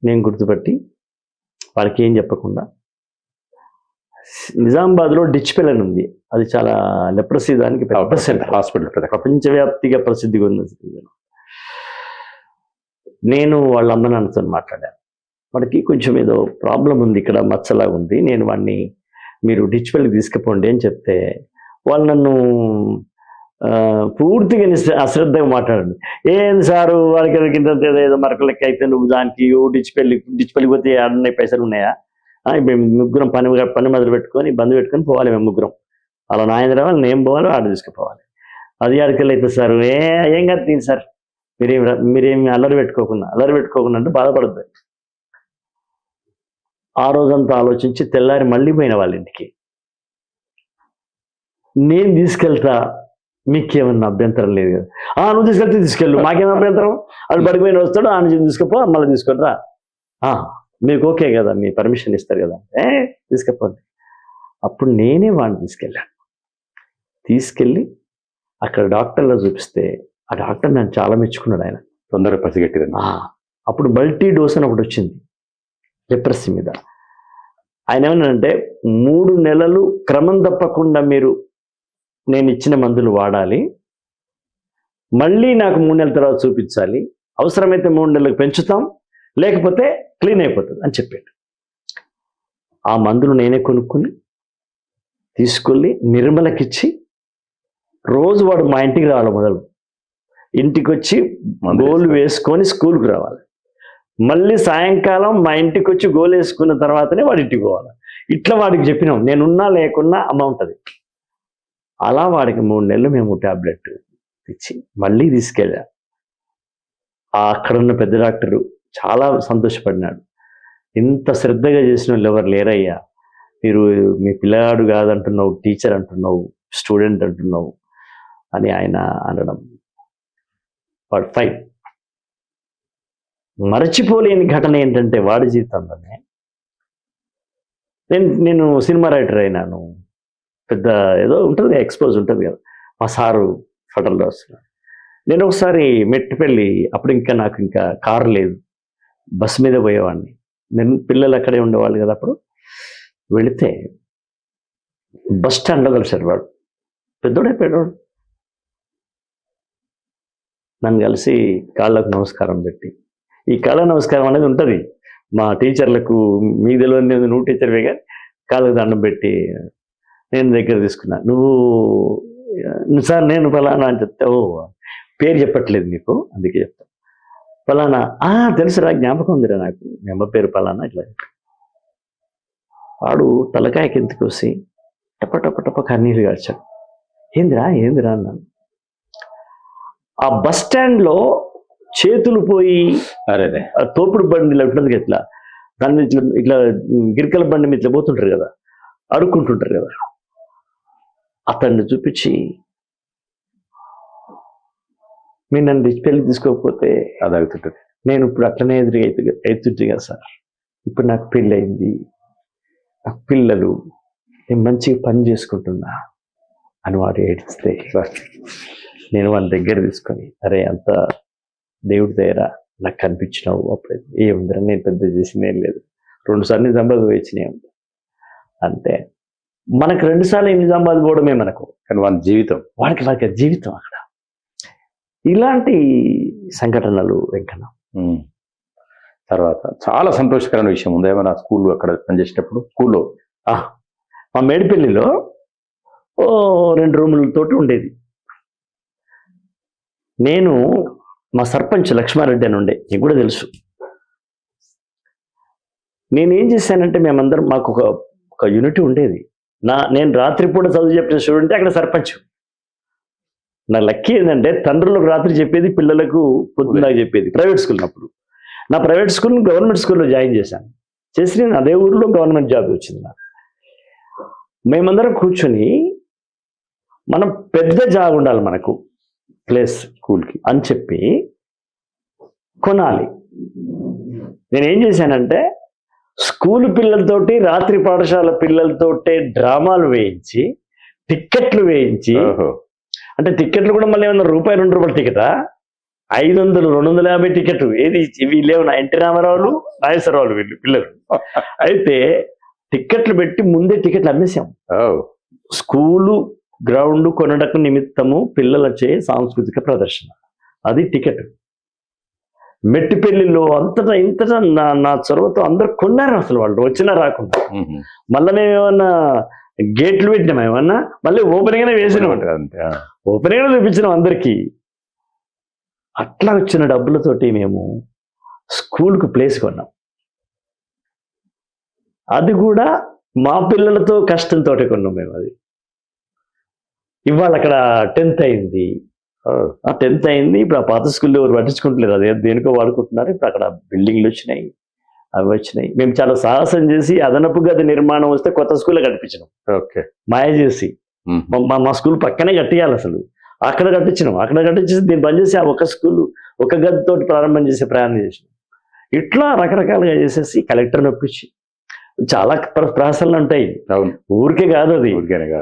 నేను గుర్తుపట్టి వాడికి ఏం చెప్పకుండా, నిజామాబాద్లో డిచ్పెల్ అని ఉంది, అది చాలా లెప్రసీ దానికి పెద్ద సెంటర్ హాస్పిటల్, ప్రపంచవ్యాప్తిగా ప్రసిద్ధిగా ఉంది. నేను వాళ్ళ అమ్మ నాన్నతో మాట్లాడాను. వాడికి కొంచెం ఏదో ప్రాబ్లం ఉంది, ఇక్కడ మచ్చలాగా ఉంది, నేను వాడిని మీరు డిచ్పెల్కి తీసుకుపోండి అని చెప్తే వాళ్ళు నన్ను పూర్తిగా అశ్రద్ధగా మాట్లాడండి. ఏం సారు వాడికి ఏదో మరకలెక్క అయితే నువ్వు దానికి డిచ్పెల్లికి పోతే ఆడున్నాయి, పైసలు ఉన్నాయా? మేము ముగ్గురం పని మొదలు పెట్టుకొని బంద్ పెట్టుకొని పోవాలి, మేము ముగ్గురం. అలా నాయన రావాలి, నేను పోవాలి, ఆడ తీసుకుపోవాలి. అది ఆడికెళ్ళి అయితే సార్ ఏం కాదు తీయండి సార్, మీరేమి అల్లరి పెట్టుకోకుండా అంటే బాధపడద్దు. ఆ రోజంతా ఆలోచించి తెల్లారి మళ్ళీ పోయిన వాళ్ళ ఇంటికి. నేను తీసుకెళ్తా, మీకేమన్నా అభ్యంతరం లేదు కదా? నువ్వు తీసుకెళ్ళు, మాకేం అభ్యంతరం? అది పడిపోయిన వస్తాడు, ఆ నుంచి తీసుకుపో, మళ్ళీ తీసుకుంటా, మీకు ఓకే కదా, మీ పర్మిషన్ ఇస్తారు కదా, తీసుకపోండి. అప్పుడు నేనే వాడిని తీసుకెళ్ళి అక్కడ డాక్టర్లో చూపిస్తే ఆ డాక్టర్ నన్ను చాలా మెచ్చుకున్నాడు. ఆయన తొందరగా పసిగట్టింది. అప్పుడు మల్టీ డోస్ అని ఒకటి వచ్చింది లెప్రసీ మీద. ఆయన ఏమన్నాడంటే 3 నెలలు క్రమం తప్పకుండా మీరు నేను ఇచ్చిన మందులు వాడాలి, మళ్ళీ నాకు 3 నెలల తర్వాత చూపించాలి, అవసరమైతే 3 నెలలకు పెంచుతాం, లేకపోతే క్లీన్ అయిపోతుంది అని చెప్పాడు. ఆ మందులు నేనే కొనుక్కుని తీసుకెళ్ళి నిర్మలకిచ్చి రోజు వాడు మా ఇంటికి రావాలి. మొదలు ఇంటికి వచ్చి గోలు వేసుకొని స్కూల్కి రావాలి, మళ్ళీ సాయంకాలం మా ఇంటికి వచ్చి గోలు వేసుకున్న తర్వాతనే వాడి ఇంటికి పోవాలి. ఇట్లా వాడికి చెప్పినాం, నేనున్నా లేకున్నా అమౌంట్ అది. అలా వాడికి 3 నెలలు మేము టాబ్లెట్ ఇచ్చి మళ్ళీ తీసుకెళ్ళా. అక్కడున్న పెద్ద డాక్టరు చాలా సంతోషపడినాడు. ఇంత శ్రద్ధగా చేసిన వాళ్ళు ఎవరు లేరయ్యా, మీరు మీ పిల్లగాడు కాదంటున్నావు, టీచర్ అంటున్నావు, స్టూడెంట్ అంటున్నావు అని ఆయన అనడం. వాడు ఫైన్. మరచిపోలేని ఘటన ఏంటంటే వాడి జీవితంలోనే నేను సినిమా రైటర్ అయినాను. పెద్ద ఏదో ఉంటుంది, ఎక్స్పోజ్ ఉంటుంది కదా, మా సారు ఫోటోలు వస్తున్నాడు. నేను ఒకసారి మెట్టుపల్లి, అప్పుడు నాకు ఇంకా కారు లేదు, బస్ మీద పోయేవాడిని. నేను పిల్లలు అక్కడే ఉండేవాళ్ళు కదా. అప్పుడు వెళితే బస్ స్టాండ్లో కలిసాడు వాడు, పెద్దోడైపోయాడు. నన్ను కలిసి కాళ్ళకు నమస్కారం పెట్టి, ఈ కాళ్ళ నమస్కారం అనేది ఉంటుంది మా టీచర్లకు, మీకు తెలియదు, నువ్వు టీచర్వేగా, కాళ్ళకు దండం పెట్టి నేను దగ్గర తీసుకున్నా. నువ్వు సార్ నేను ఫలానా అని చెప్తే, ఓ పేరు చెప్పట్లేదు మీకు అందుకే చెప్తా, ఫలానా తెలుసురా, జ్ఞాపకం ఉందిరా నాకు, మీ అమ్మ పేరు ఫలానా. ఇట్లా వాడు తలకాయ కిందకి వచ్చి టప కన్నీళ్ళు గార్చాడు. ఏందిరా అన్నాను. ఆ బస్ స్టాండ్లో చేతులు పోయి తోపుడు బండి ఉంటుంది ఇట్లా, దాని మీద ఇట్లా గిరికల బండి మీద ఇట్లా పోతుంటారు కదా, అడుక్కుంటుంటారు కదా, అతన్ని చూపించి, మీరు నన్ను పెళ్లి తీసుకోకపోతే అది అవుతుంటుంది, నేను ఇప్పుడు అట్లనే ఎదురుతుంటే కదా సార్, ఇప్పుడు నాకు పెళ్ళి అయింది, నాకు పిల్లలు, నేను మంచిగా పని చేసుకుంటున్నా అని వాడు ఏడిస్తే, నేను వాళ్ళ దగ్గర తీసుకొని, అరే అంత దేవుడి దగ్గర నాకు కనిపించినావు, అప్పుడు ఏముందిరా నేను పెద్ద చేసింది ఏం లేదు, 2 సార్లు నిజామాబాద్ వచ్చినాయి ఉంది అంతే. మనకు 2 సార్లు నిజామాబాద్ పోవడమే మనకు, కానీ వాళ్ళ జీవితం, వాడికి జీవితం అక్కడ. ఇలాంటి సంఘటనలు వెంకన్న. తర్వాత చాలా సంతోషకరమైన విషయం ఉంది ఏమన్నా స్కూల్లో అక్కడ పనిచేసేటప్పుడు? స్కూల్లో మా మేడిపల్లిలో 2 రూములతోటి ఉండేది. నేను మా సర్పంచ్ లక్ష్మారెడ్డి అని ఉండే, నీకు కూడా తెలుసు. నేనేం చేశానంటే, మేమందరం మాకు ఒక యూనిటీ ఉండేది. నేను రాత్రిపూట చదువు చెప్పిన స్టూడెంట్ అక్కడ సర్పంచ్. నా లక్కీ ఏంటంటే, తండ్రులకు రాత్రి చెప్పేది, పిల్లలకు పొద్దున్నదాకా చెప్పేది. ప్రైవేట్ స్కూల్ అప్పుడు నా ప్రైవేట్ స్కూల్ గవర్నమెంట్ స్కూల్లో జాయిన్ చేశాను. చేసి నేను అదే ఊరిలో గవర్నమెంట్ జాబ్ వచ్చింది నాకు. మేమందరం కూర్చొని, మనం పెద్ద జాగా ఉండాలి మనకు ప్లేస్ స్కూల్కి అని చెప్పి కొనాలి. నేనేం చేశానంటే, స్కూల్ పిల్లలతోటి, రాత్రి పాఠశాల పిల్లలతోటే డ్రామాలు వేయించి, టిక్కెట్లు వేయించి, అంటే టిక్కెట్లు కూడా మళ్ళీ ఏమన్నా రూపాయి 2 రూపాయల టికెటా, 500 250 టికెట్లు, ఏది ఇవి లేవు, ఎన్టీ రామారావులు, నాగేశ్వరరావులు వీళ్ళు పిల్లలు. అయితే టిక్కెట్లు పెట్టి ముందే టికెట్లు అమ్మేశాం. స్కూలు గ్రౌండ్ కొనడకు నిమిత్తము పిల్లలచే సాంస్కృతిక ప్రదర్శన, అది టికెట్. మెట్టిపెళ్లిలో అంతటా ఇంతటా నా చొరవతో అందరు కొన్నారు. అసలు వాళ్ళు వచ్చినా రాకుండా. మళ్ళీ మేము ఏమన్నా గేట్లు పెట్టినాం, ఏమన్నా మళ్ళీ ఓపెనింగ్ వేసినాం, ఓపెనింగ్ చూపించినాం అందరికీ. అట్లా వచ్చిన డబ్బులతోటి మేము స్కూల్కు ప్లేస్ కొన్నాం. అది కూడా మా పిల్లలతో కష్టంతో కొన్నాం మేము. అది ఇవాళ అక్కడ 10th అయింది. ఆ 10th అయింది. ఇప్పుడు ఆ పాత స్కూల్లో ఎవరు పట్టించుకుంటలేదు, అదే దేనికో వాడుకుంటున్నారు. ఇప్పుడు అక్కడ బిల్డింగ్లు వచ్చినాయి, అవి వచ్చినాయి. మేము చాలా సాహసం చేసి అదనపు గది నిర్మాణం వస్తే కొత్త స్కూల్లో కట్టించినాం. మాయ చేసి మా స్కూల్ పక్కనే కట్టియాలి అసలు, అక్కడ కట్టించినాం. అక్కడ కట్టించేసి దీన్ని బంద్ చేసి ఆ ఒక స్కూల్ ఒక గదితోటి ప్రారంభం చేసే ప్రయాణం చేసినాం. ఇట్లా రకరకాలుగా చేసేసి కలెక్టర్ని ఒప్పించి చాలా ప్రహసనలు ఉంటాయి. ఊరికే కాదు, అది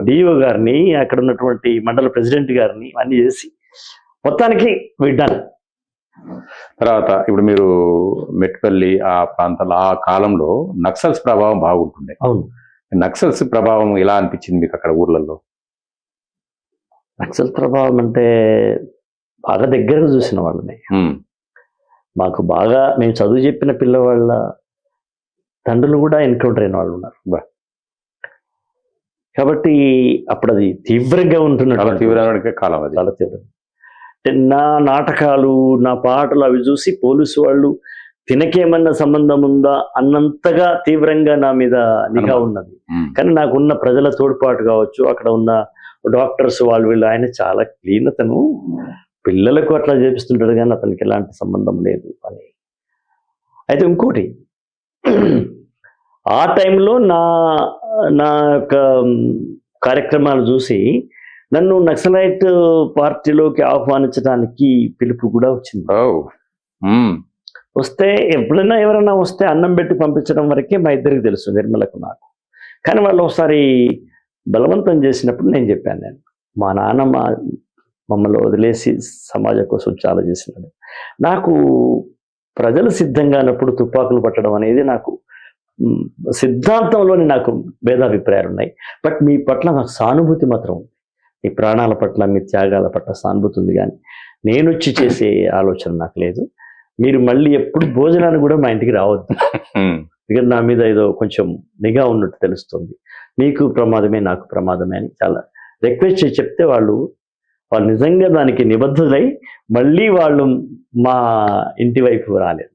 డిఓ గారిని, అక్కడ ఉన్నటువంటి మండల ప్రెసిడెంట్ గారిని అన్ని చేసి మొత్తానికి విడ్డాను. తర్వాత ఇప్పుడు మీరు మెట్పల్లి ఆ ప్రాంతాల్లో ఆ కాలంలో నక్సల్స్ ప్రభావం బాగుంటుండే. అవును. నక్సల్స్ ప్రభావం ఎలా అనిపించింది మీకు అక్కడ ఊర్లలో? నక్సల్ ప్రభావం అంటే బాగా దగ్గరగా చూసిన వాళ్ళని. మాకు బాగా మేము చదువు చెప్పిన పిల్లవాళ్ళ తండ్రులు కూడా ఎన్కౌంటర్ అయిన వాళ్ళు ఉన్నారు. కాబట్టి అప్పుడు అది తీవ్రంగా ఉంటున్నటువంటి కాలం, అది చాలా తీవ్రంగా. నా నాటకాలు, నా పాటలు అవి చూసి పోలీసు వాళ్ళు తినకేమన్నా సంబంధం ఉందా అన్నంతగా తీవ్రంగా నా మీద నిఘా ఉన్నది. కానీ నాకున్న ప్రజల తోడ్పాటు కావచ్చు, అక్కడ ఉన్న డాక్టర్స్ వాళ్ళు వీళ్ళు, ఆయన చాలా క్లీన్, అతను పిల్లలకు అట్లా చేపిస్తుంటాడు కానీ అతనికి ఎలాంటి సంబంధం లేదు అని. అయితే ఇంకోటి, ఆ టైంలో నా యొక్క కార్యక్రమాలు చూసి నన్ను నక్సలైట్ పార్టీలోకి ఆహ్వానించడానికి పిలుపు కూడా వచ్చింది. వస్తే ఎప్పుడైనా ఎవరైనా వస్తే అన్నం పెట్టి పంపించడం వరకే మా ఇద్దరికి తెలుసు, నిర్మలకు నాకు. కానీ వాళ్ళు ఒకసారి బలవంతం చేసినప్పుడు నేను చెప్పాను, మా నాన్న మమ్మల్ని వదిలేసి సమాజం కోసం చాలా చేసినాడు. నాకు ప్రజలు సిద్ధంగా అన్నప్పుడు తుపాకులు పట్టడం అనేది నాకు సిద్ధాంతంలోని నాకు భేదాభిప్రాయాలు ఉన్నాయి. బట్ మీ పట్ల నాకు సానుభూతి మాత్రం ఉంది. మీ ప్రాణాల పట్ల మీ త్యాగాల పట్ల సానుభూతి ఉంది, కానీ నేను వచ్చి చేసే ఆలోచన నాకు లేదు. మీరు మళ్ళీ ఎప్పుడు భోజనానికి కూడా మా ఇంటికి రావద్దు, ఎందుకంటే నా మీద ఏదో కొంచెం నిఘా ఉన్నట్టు తెలుస్తుంది. మీకు ప్రమాదమే నాకు ప్రమాదమే అని చాలా రిక్వెస్ట్ చేసి చెప్తే వాళ్ళు నిజంగా దానికి నిబద్ధులై మళ్ళీ వాళ్ళు మా ఇంటి వైపు రాలేదు.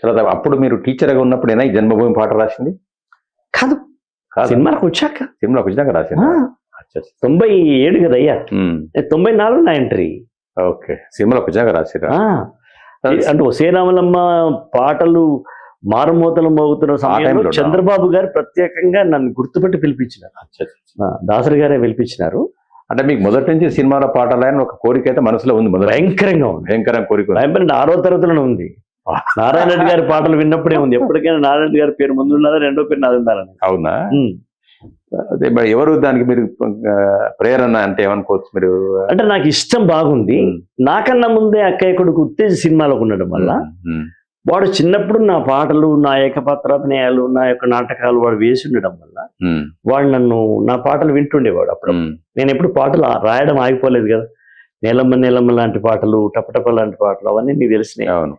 తర్వాత అప్పుడు మీరు టీచర్గా ఉన్నప్పుడేనా ఈ జన్మభూమి పాట రాసింది? కాదు, సినిమాలకు వచ్చాక రాసింది. 97 కదా అయ్యా, 94 నా ఎంట్రీ. ఓకే, సినిమాలకు వచ్చాక రాసిరా? అంటే శ్రీరామలమ్మ పాటలు మారుమూతలు మోగుతున్న సమయంలో చంద్రబాబు గారు ప్రత్యేకంగా నన్ను గుర్తుపట్టి పిలిపించినారు. దాసరి గారే పిలిపించినారు. అంటే మీకు మొదటి నుంచి సినిమాల పాటలని ఒక కోరిక అయితే మనసులో ఉంది? భయంకరంగా ఉంది, భయంకరంగా కోరిక. 6వ తరగతిలోనే ఉంది. నారాయణ రెడ్డి గారి పాటలు విన్నప్పుడే ఉంది. ఎప్పటికైనా నారాయణ రెడ్డి గారి పేరు ముందు ఉన్నదా, రెండో పేరు నాది ఉండాలని. అవునా? అదే ఎవరు దానికి మీరు ప్రేరణ అంటే ఏమనుకోవచ్చు మీరు? అంటే నాకు ఇష్టం బాగుంది. నాకన్నా ముందే అక్కయ్య కొడుకు ఉత్తేజ సినిమాలోకి ఉండడం వల్ల వాడు చిన్నప్పుడు నా పాటలు, నా ఏకపాత్రాభినయాలు, నా యొక్క నాటకాలు వాడు వేసి ఉండడం వల్ల వాడు నన్ను నా పాటలు వింటుండేవాడు. అప్పుడు నేను ఎప్పుడు పాటలు రాయడం ఆగిపోలేదు కదా. నీలమ్మ నీలమ్మ లాంటి పాటలు, టపటప లాంటి పాటలు అవన్నీ నీకు తెలిసినాయి. అవును.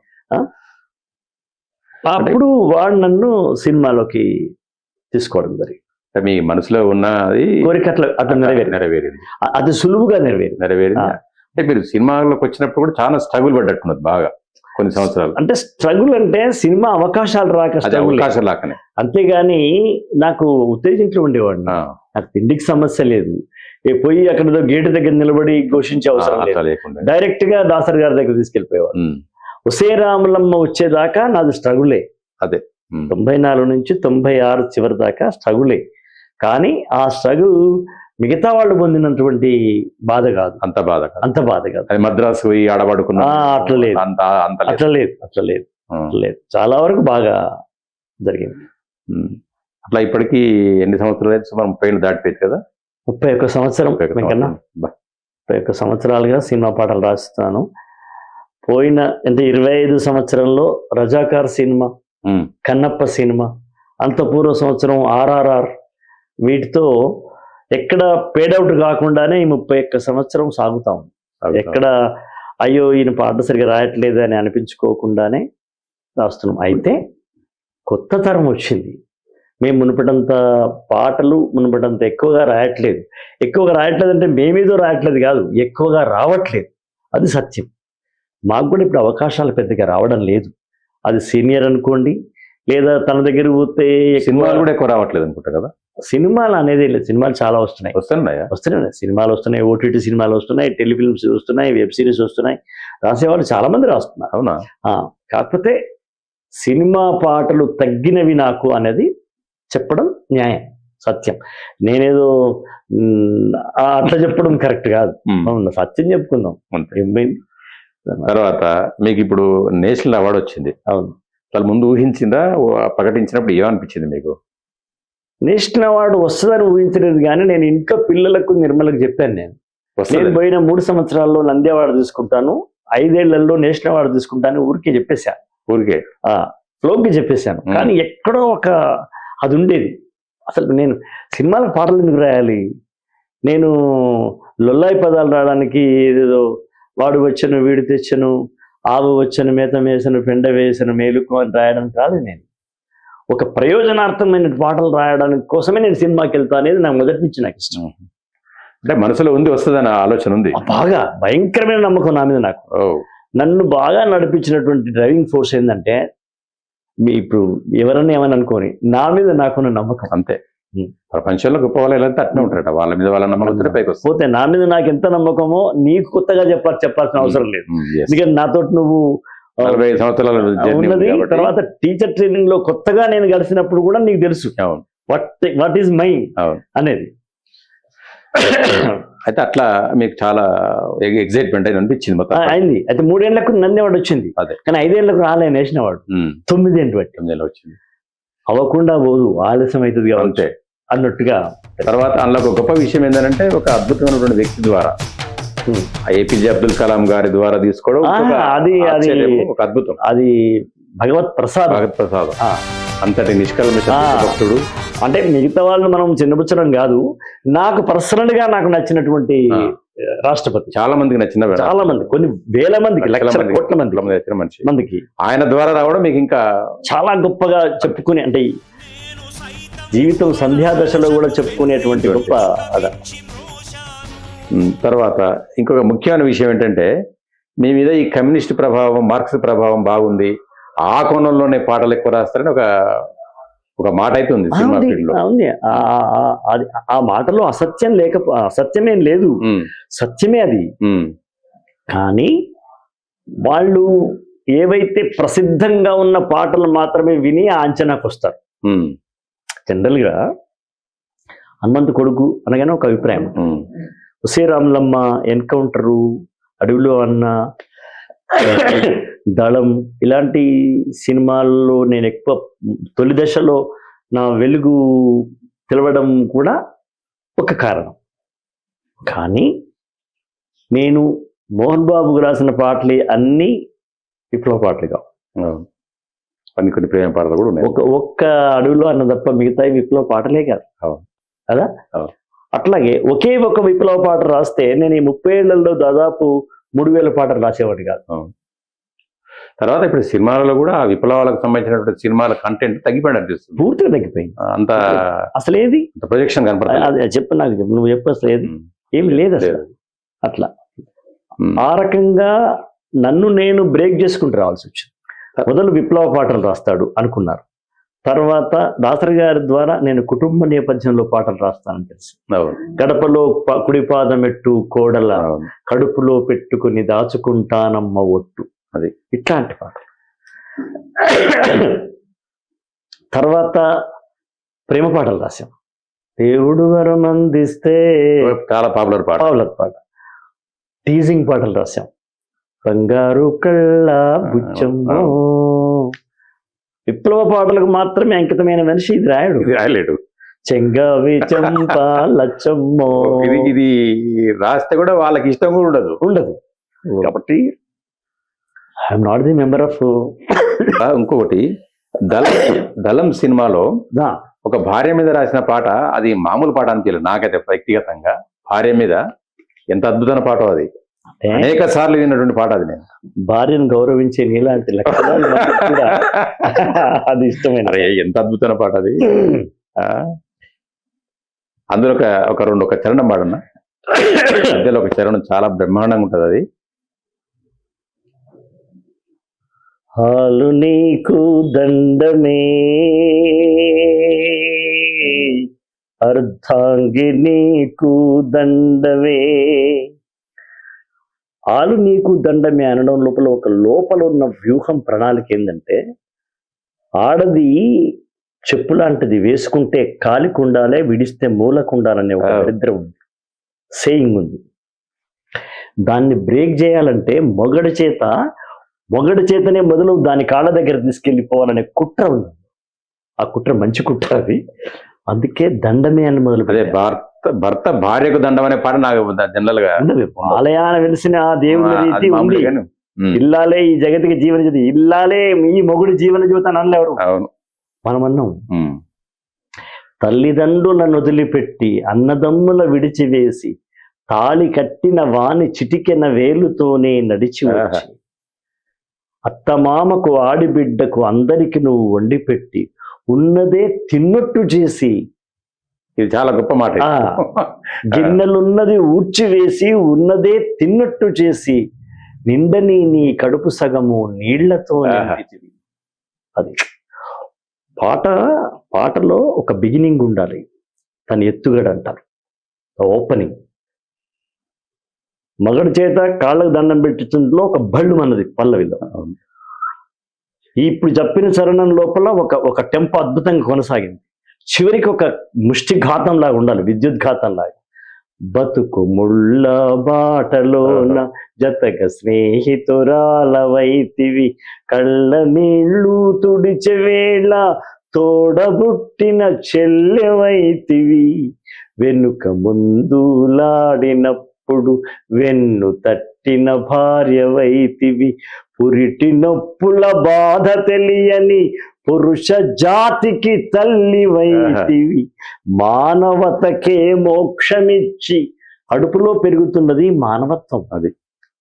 అప్పుడు వాడు నన్ను సినిమాలోకి తీసుకోవడం జరిగింది. మీ మనసులో ఉన్నది కోరిక అట్లా నెరవేరింది. అది సులువుగా నెరవేరింది. అంటే మీరు సినిమాలోకి వచ్చినప్పుడు కూడా చాలా స్ట్రగుల్ పడ్డట్టున్నది బాగా కొన్ని సంవత్సరాలు. అంటే స్ట్రగుల్ అంటే సినిమా అవకాశాలు రాక అవకాశాలు రాకనే, అంతేగాని నాకు ఉత్తేజించి ఉండేవాడు. నాకు తిండికి సమస్య లేదు, పోయి అక్కడ గేటు దగ్గర నిలబడి ఘోషించే అవసరం లేదు. డైరెక్ట్ గా దాసరి గారి దగ్గర తీసుకెళ్లిపోయేవాడు. శ్రీరామలమ్మ వచ్చేదాకా నాది స్ట్రగులే. అదే 94 నుంచి 96 చివరి దాకా స్ట్రగులే. కానీ ఆ స్ట్రగుల్ మిగతా వాళ్ళు పొందినటువంటి బాధ కాదు, అంత బాధ కాదు. అది మద్రాసు పోయి ఆడబడుకున్నా అట్లా లేదు. చాలా వరకు బాగా జరిగింది. అట్లా ఇప్పటికీ ఎన్ని సంవత్సరాలు అయితే? సుమారు 30 దాటిపోయింది కదా? 31 సంవత్సరం. 31 సంవత్సరాలుగా సినిమా పాటలు రాస్తున్నాను. పోయిన 25 సంవత్సరంలో రజాకార్ సినిమా, కన్నప్ప సినిమా, అంత పూర్వ సంవత్సరం RRR, వీటితో ఎక్కడ పేడౌట్ కాకుండానే ఈ 31 సంవత్సరం సాగుతాం. ఎక్కడ అయ్యో ఈయన పాట సరిగా రాయట్లేదు అని అనిపించుకోకుండానే రాస్తున్నాం. అయితే కొత్త తరం వచ్చింది. మేము మునుపటంత పాటలు మునుపటంత ఎక్కువగా రాయట్లేదు. అంటే మేమేదో రాయట్లేదు కాదు, ఎక్కువగా రావట్లేదు. అది సత్యం. మాకు కూడా ఇప్పుడు అవకాశాలు పెద్దగా రావడం లేదు. అది సీనియర్ అనుకోండి, లేదా తన దగ్గర పోతే సినిమాలు కూడా ఎక్కువ రావట్లేదు అనుకుంటా కదా? సినిమాలు అనేది లేదు, సినిమాలు చాలా వస్తున్నాయి. సినిమాలు వస్తున్నాయి, OTT సినిమాలు వస్తున్నాయి, టెలిఫిల్మ్స్ వస్తున్నాయి, వెబ్ సిరీస్ వస్తున్నాయి. రాసేవాళ్ళు చాలా మంది రాస్తున్నారు. అవునా? కాకపోతే సినిమా పాటలు తగ్గినవి నాకు అనేది చెప్పడం న్యాయం, సత్యం. నేనేదో అట్లా చెప్పడం కరెక్ట్ కాదు. సత్యం చెప్పుకుందాం. ఏమైంది తర్వాత మీకు ఇప్పుడు నేషనల్ అవార్డు వచ్చింది. అవును. వాళ్ళ ముందు ఊహించిందా? ప్రకటించినప్పుడు ఏమనిపించింది మీకు? నేషనల్ అవార్డు వస్తుందని ఊహించలేదు, కానీ నేను ఇంట్లో పిల్లలకు నిర్మలకు చెప్పాను. నేను పోయిన 3 సంవత్సరాల్లో నంది అవార్డు తీసుకుంటాను, 5 ఏళ్లలో నేషనల్ అవార్డు తీసుకుంటాను ఊరికే చెప్పేశాను. ఫ్లోకి చెప్పేశాను. కానీ ఎక్కడో ఒక అది ఉండేది. అసలు నేను సినిమాల పాటలు ఎందుకు రాయాలి? నేను లొల్లాయి పదాలు రాయడానికి ఏదేదో వాడు వచ్చను, వీడు తెచ్చను, ఆవు వచ్చను, మేత వేసను, పెండ వేసను, మేలుకు అని రాయడానికి రాలేదు. నేను ఒక ప్రయోజనార్థమైన పాటలు రాయడానికి కోసమే నేను సినిమాకి వెళ్తా అనేది నాకు మొదటి నుంచి నాకు ఇష్టం. అంటే మనసులో ఉంది, వస్తుందని ఆలోచన ఉంది. బాగా భయంకరమైన నమ్మకం నా మీద. నాకు నన్ను బాగా నడిపించినటువంటి డ్రైవింగ్ ఫోర్స్ ఏంటంటే, ఇప్పుడు ఎవరన్నా ఏమని అనుకోని నా మీద నాకున్న నమ్మకం అంతే. ప్రపంచంలో గొప్ప వాళ్ళు ఎలా అట్నే ఉంటారట, వాళ్ళ మీద వాళ్ళ నమ్మకం పైకి పోతే నా మీద నాకు ఎంత నమ్మకమో నీకు కొత్తగా చెప్పాల్సిన అవసరం లేదు. ఎందుకంటే నాతో నువ్వు 45 సంవత్సరాలు ఉన్నది. తర్వాత టీచర్ ట్రైనింగ్ లో కొత్తగా నేను కలిసినప్పుడు కూడా నీకు తెలుసు వాట్ ఈజ్ మై అనేది. అయితే అట్లా మీకు చాలా ఎగ్జైట్మెంట్ అయింది అనిపించింది మొత్తం అయింది. అయితే 3 ఏళ్లకు నంది అవార్డు వచ్చింది, కానీ 5 ఏళ్లకు రాలే నేషనల్ అవార్డు. 9 ఏళ్ళు వచ్చింది. అవ్వకుండా పోదు, ఆలస్యం అవుతుంది అంతే అన్నట్టుగా. తర్వాత అందులో ఒక గొప్ప విషయం ఏంటంటే, ఒక అద్భుతమైనటువంటి వ్యక్తి ద్వారా, APJ అబ్దుల్ కలాం గారి ద్వారా తీసుకోవడం అది ఒక అద్భుతం. అది భగవత్ ప్రసాద్. అంతటి నిష్కల్మష భక్తుడు, అంటే మిగతా వాళ్ళని మనం చిన్నపుచ్చడం కాదు, నాకు పర్సనల్ గా నాకు నచ్చినటువంటి రాష్ట్రపతి. చాలా మందికి నచ్చిన చాలా మంది, కొన్ని వేల మందికి, లక్షల కోట్ల నచ్చిన మనిషి మందికి ఆయన ద్వారా రావడం మీకు ఇంకా చాలా గొప్పగా చెప్పుకునే, అంటే జీవితం సంధ్యా దశలో కూడా చెప్పుకునేటువంటి గొప్ప అద. తర్వాత ఇంకొక ముఖ్యమైన విషయం ఏంటంటే, మీ మీద ఈ కమ్యూనిస్ట్ ప్రభావం, మార్క్స్ ప్రభావం బాగుంది, ఆ కోణంలోనే పాటలు ఎక్కువ రాస్తారని ఒక మాట అయితే ఉంది సినిమా ఫీల్డ్ లో. ఉంది. ఆ మాటలో అసత్యమేం లేదు, సత్యమే అది. కానీ వాళ్ళు ఏవైతే ప్రసిద్ధంగా ఉన్న పాటలు మాత్రమే విని ఆ అంచనాకు వస్తారు. జనరల్ గా హనుమంతు కొడుకు అనగానే ఒక అభిప్రాయం, శ్రీరాములమ్మ, ఎన్కౌంటరు, అడవిలో అన్న, దళం ఇలాంటి సినిమాల్లో నేను ఎక్కువ తొలి దశలో నా వెలుగు తెలవడం కూడా ఒక కారణం. కానీ నేను మోహన్ బాబుకు రాసిన పాటలు అన్నీ విప్లవ పాటలు కావు, కొన్ని ప్రేమ పాటలు కూడా ఉన్నాయి. ఒక్క అడవిలో అన్న తప్ప మిగతా విప్లవ పాటలే కాదు కదా. అట్లాగే ఒకే ఒక విప్లవ పాట రాస్తే నేను ఈ 30 ఏళ్లలో దాదాపు 3000 పాటలు రాసేవాడి కాదు. తర్వాత ఇప్పుడు సినిమాలలో కూడా ఆ విప్లవాలకు సంబంధించినటువంటి సినిమాల కంటెంట్ తగ్గిపోయినట్టు అనిపిస్తుంది, పూర్తిగా తగ్గిపోయింది. అంత అసలు ఏది ప్రొజెక్షన్ కనపడదు. చెప్పు, నాకు చెప్పు, నువ్వు చెప్పు, అసలు ఏది ఏమి లేదు అసలు. అట్లా ఆ రకంగా నన్ను నేను బ్రేక్ చేసుకుంటూ రావాల్సి వచ్చింది. మొదలు విప్లవ పాటలు రాస్తాడు అనుకున్నారు, తర్వాత దాసరి గారి ద్వారా నేను కుటుంబ నేపథ్యంలో పాటలు రాస్తానని తెలుసు. గడపలో కుడిపాదమెట్టు కోడల, కడుపులో పెట్టుకుని దాచుకుంటానమ్మ ఒట్టు, అది ఇట్లాంటి పాట. తర్వాత ప్రేమ పాటలు రాశాం, దేవుడు వరం అందిస్తే, చాలా పాపులర్ పాట. టీజింగ్ పాటలు రాశాం, బంగారు కళ్ళ బుచ్చమ్మ. విప్లవ పాటలకు మాత్రమే అంకితమైన మనిషి ఇది రాయలేడు. చెంగావి చంప లచ్చమ్మ, ఇది రాస్తే కూడా వాళ్ళకి ఇష్టం కూడా ఉండదు. కాబట్టి I'm not the member of. ఇంకొకటి దళం సినిమాలో ఒక భార్య మీద రాసిన పాట, అది మామూలు పాట అనిపించలేదు నాకైతే వ్యక్తిగతంగా. భార్య మీద ఎంత అద్భుతమైన పాట అది, అనేక సార్లు విన్నటువంటి పాట అది. నేను భార్యను గౌరవించే నీలాంటి లక్షణాలు అది ఇష్టమైన, ఎంత అద్భుతమైన పాట అది. అందులో ఒక చరణం పాడన్నా, మధ్యలో ఒక చరణం చాలా బ్రహ్మాండంగా ఉంటుంది అది. హాలు నీకు దండమే అర్ధాంగి నీకు దండమే. ఆలు నీకు దండమే అనడం లోపల ఉన్న వ్యూహం, ప్రణాళిక ఏంటంటే, ఆడది చెప్పు లాంటిది, వేసుకుంటే కాలికి ఉండాలి, విడిస్తే మూలకు ఉండాలనే ఒక దరిద్రం ఉంది, సేయింగ్ ఉంది. దాన్ని బ్రేక్ చేయాలంటే మొగడి చేతనే మొదలు దాని కాళ్ళ దగ్గర తీసుకెళ్ళిపోవాలనే కుట్ర ఉంది. ఆ కుట్ర మంచి కుట్ర అది. అందుకే దండమే అని మొదలు. అదే భర్త భార్యకు దండం అనే పాట నాకు జనరల్ గా ఆలయాన వెలిసిన ఆ దేవుని రీతి ఉంది. ఇల్లాలే ఈ జగతికి జీవన జ్యోతి, ఇల్లాలే ఈ మొగుడి జీవన జ్యోతి అని అనలేవరు. మనమన్నాం, తల్లిదండ్రులను వదిలిపెట్టి అన్నదమ్ముల విడిచివేసి తాళి కట్టిన వాని చిటికెన వేలుతోనే నడిచి వచ్చి, అత్తమామకు ఆడిబిడ్డకు అందరికి నువ్వు వండి పెట్టి ఉన్నదే తిన్నట్టు చేసి, ఇది చాలా గొప్ప మాట. గిన్నెలున్నది ఊడ్చివేసి ఉన్నదే తిన్నట్టు చేసి, నిండని నీ కడుపు సగము నీళ్లతో నింపితివి. అది పాటలో ఒక బిగినింగ్ ఉండాలి, తన ఎత్తుగడ అంటారు, ఓపెనింగ్. మగడి చేత కాళ్ళకు దండం పెట్టించడంలో ఒక బళ్ళు అన్నది పల్లవిలో. ఇప్పుడు చెప్పిన చరణం లోపల ఒక టెంపో అద్భుతంగా కొనసాగింది. చివరికి ఒక ముష్టిఘాతం లాగా ఉండాలి, విద్యుత్ ఘాతం లాగా. బతుకు ముళ్ళ బాటలోన జతక స్నేహితురాలవైతివి, కళ్ళ నీళ్లు తుడిచే వేళ తోడబుట్టిన చెల్లెవైతివి, వెనుక ముందులాడినప్పుడు వెన్ను తట్టిన భార్యవైతివి, పురిటి నొప్పుల బాధ తెలియని పురుష జాతికి తల్లి వైతివి, మానవతకే మోక్షమిచ్చి. కడుపులో పెరుగుతున్నది మానవత్వం. అది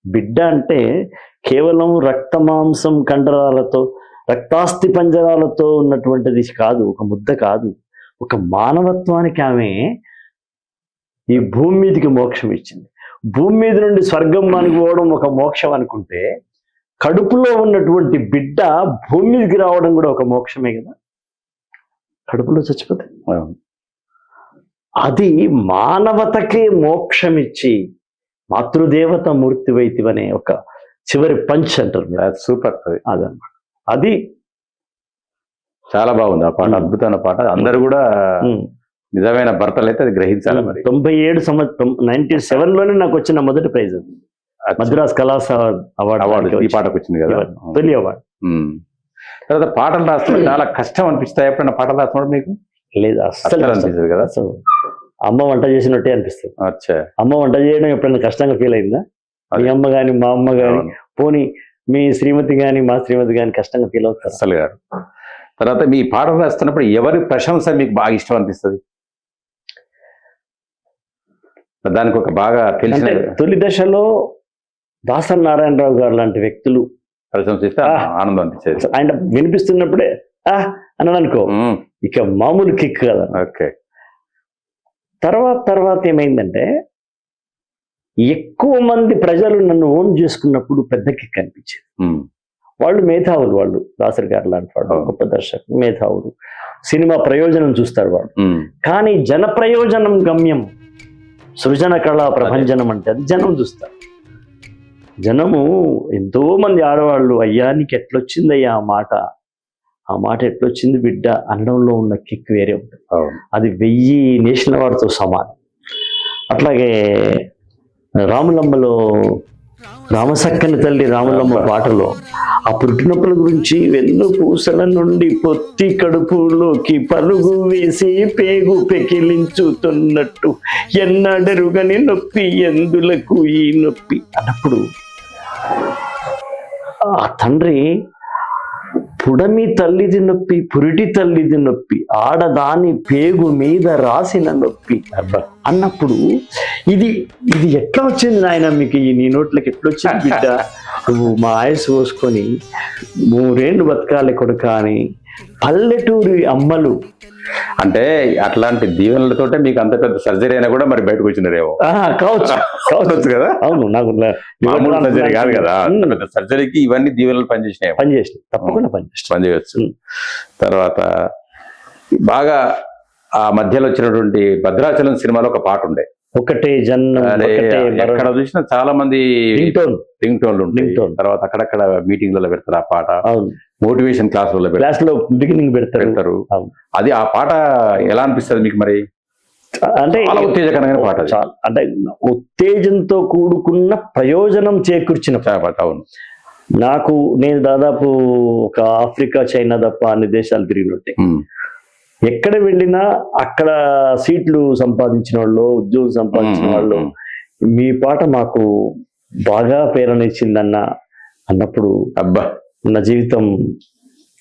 బిడ్డ అంటే కేవలం రక్త మాంసం కండరాలతో, రక్తాస్థి పంజరాలతో ఉన్నటువంటిది కాదు, ఒక ముద్ద కాదు. ఒక మానవత్వానికి ఆమె ఈ భూమి మీదకి మోక్షం ఇచ్చింది. భూమి మీద నుండి స్వర్గం అనుకోవడం ఒక మోక్షం అనుకుంటే, కడుపులో ఉన్నటువంటి బిడ్డ భూమి మీదకి రావడం కూడా ఒక మోక్షమే కదా. కడుపులో చచ్చిపోతే అది మానవతకే మోక్షం ఇచ్చి మాతృదేవత మూర్తి వైతివనే ఒక చివరి పంచ్ అంటారు. సూపర్. అదనమాట. అది చాలా బాగుంది ఆ పాట, అద్భుతమైన పాట. అందరూ కూడా నిజమైన భర్తలు అయితే అది గ్రహించాలి. మరి 97 సంవత్సరం 97 లోనే నాకు వచ్చిన మొదటి ప్రైజ్ అది, మద్రాస్ కళాస అవార్డు. ఈ పాటకు వచ్చింది కదా, తొలి అవార్డు. తర్వాత పాటలు రాస్తున్నా చాలా కష్టం అనిపిస్తాయి ఎప్పుడైనా పాటలు రాస్తున్నప్పుడు మీకు? లేదు, అస్సలు అనిపిస్తుంది కదా. అసలు అమ్మ వంట చేసినట్టే అనిపిస్తుంది. అచ్చా, అమ్మ వంట చేయడం ఎప్పుడైనా కష్టంగా ఫీల్ అయిందా? మీ అమ్మ గాని మా అమ్మ గాని, పోనీ మీ శ్రీమతి గాని మా శ్రీమతి గాని కష్టంగా ఫీల్ అవుతారు? అసలు గారు. తర్వాత మీ పాటలు రాస్తున్నప్పుడు ఎవరి ప్రశంస మీకు బాగా ఇష్టం అనిపిస్తుంది? దానికి ఒక బాగా తెలిసిన తొలి దశలో దాసరి నారాయణరావు గారు లాంటి వ్యక్తులు ప్రశంసిస్తే ఆనందం అనిపించేది. ఆయన వినిపిస్తున్నప్పుడే అని అనుకో, ఇక మామూలు కిక్ కదా. ఓకే. తర్వాత ఏమైందంటే, ఎక్కువ మంది ప్రజలు నన్ను ఓన్ చేసుకున్నప్పుడు పెద్ద కిక్ అనిపించేది. వాళ్ళు మేధావులు, వాళ్ళు దాసరి గారు లాంటి వాళ్ళు గొప్ప దర్శకులు, మేధావులు, సినిమా ప్రయోజనం చూస్తారు వాళ్ళు. కానీ జన ప్రయోజనం గమ్యం, సృజన కళా ప్రభంజనం అంటే అది జనం చూస్తారు. జనము ఎంతో మంది ఆడవాళ్ళు, అయ్యా నీకు ఎట్లొచ్చిందయ్యా ఆ మాట ఎట్లొచ్చింది బిడ్డ అనడంలో ఉన్న కిక్ వేరే ఉంటుంది. అది 1000 నేషనల్ అవార్డుతో సమానం. అట్లాగే రాములమ్మలో రామసక్కని తల్లి రాములమ్మ పాటలో ఆ పుట్టినప్పుల గురించి, వెన్ను పూసల నుండి పొత్తి కడుపులోకి పరుగు వేసి పేగు పెకిలించుతున్నట్టు ఎన్నడరుగని నొప్పి ఎందులకు ఈ నొప్పి అన్నప్పుడు ఆ తండ్రి పుడమి తల్లిది నొప్పి, పురిటి తల్లిది నొప్పి, ఆడదాని పేగు మీద రాసిన నొప్పి అన్నప్పుడు ఇది ఎట్లా వచ్చింది నాయన మీకు, నీ నోట్లకి ఎట్లా వచ్చింది బిడ్డ, నువ్వు మా ఆయుసు పోసుకొని 3 ఏళ్ళు బతకాలి కొడుక అని పల్లెటూరి అమ్మలు. అంటే అట్లాంటి దీవెనలతోటే మీకు అంత పెద్ద సర్జరీ అయినా కూడా మరి బయటకు వచ్చినారేమో. కావచ్చు కదా. అవును, నాకు సర్జరీ కాదు కదా, పెద్ద సర్జరీకి ఇవన్నీ దీవెనలు పనిచేసినాయి. తప్పకుండా పనిచేయచ్చు. తర్వాత బాగా ఆ మధ్యలో వచ్చినటువంటి భద్రాచలం సినిమాలో ఒక పాట ఉండే, ఒకటే జన్మ, ఎక్కడ చూసినా చాలా మంది రింగ్ టోన్లు ఉంటాయి. తర్వాత అక్కడక్కడ మీటింగ్లలో పెడతారు ఆ పాట, మోటివేషన్ క్లాస్లో బిగినింగ్ పెడతారు. అది ఆ పాట ఎలా అనిపిస్తుంది మీకు? మరి అంటే చాలా ఉత్తేజకరమైన పాట, అంటే ఉత్తేజంతో కూడుకున్న ప్రయోజనం చేకూర్చిన పాట. అవును. నేను దాదాపు ఒక ఆఫ్రికా, చైనా తప్ప అన్ని దేశాలు తిరిగినట్టే. ఎక్కడ వెళ్ళినా అక్కడ సీట్లు సంపాదించిన వాళ్ళు, ఉద్యోగం సంపాదించిన వాళ్ళు, మీ పాట మాకు బాగా ప్రేరణ ఇచ్చిందన్న అన్నప్పుడు అబ్బా నా జీవితం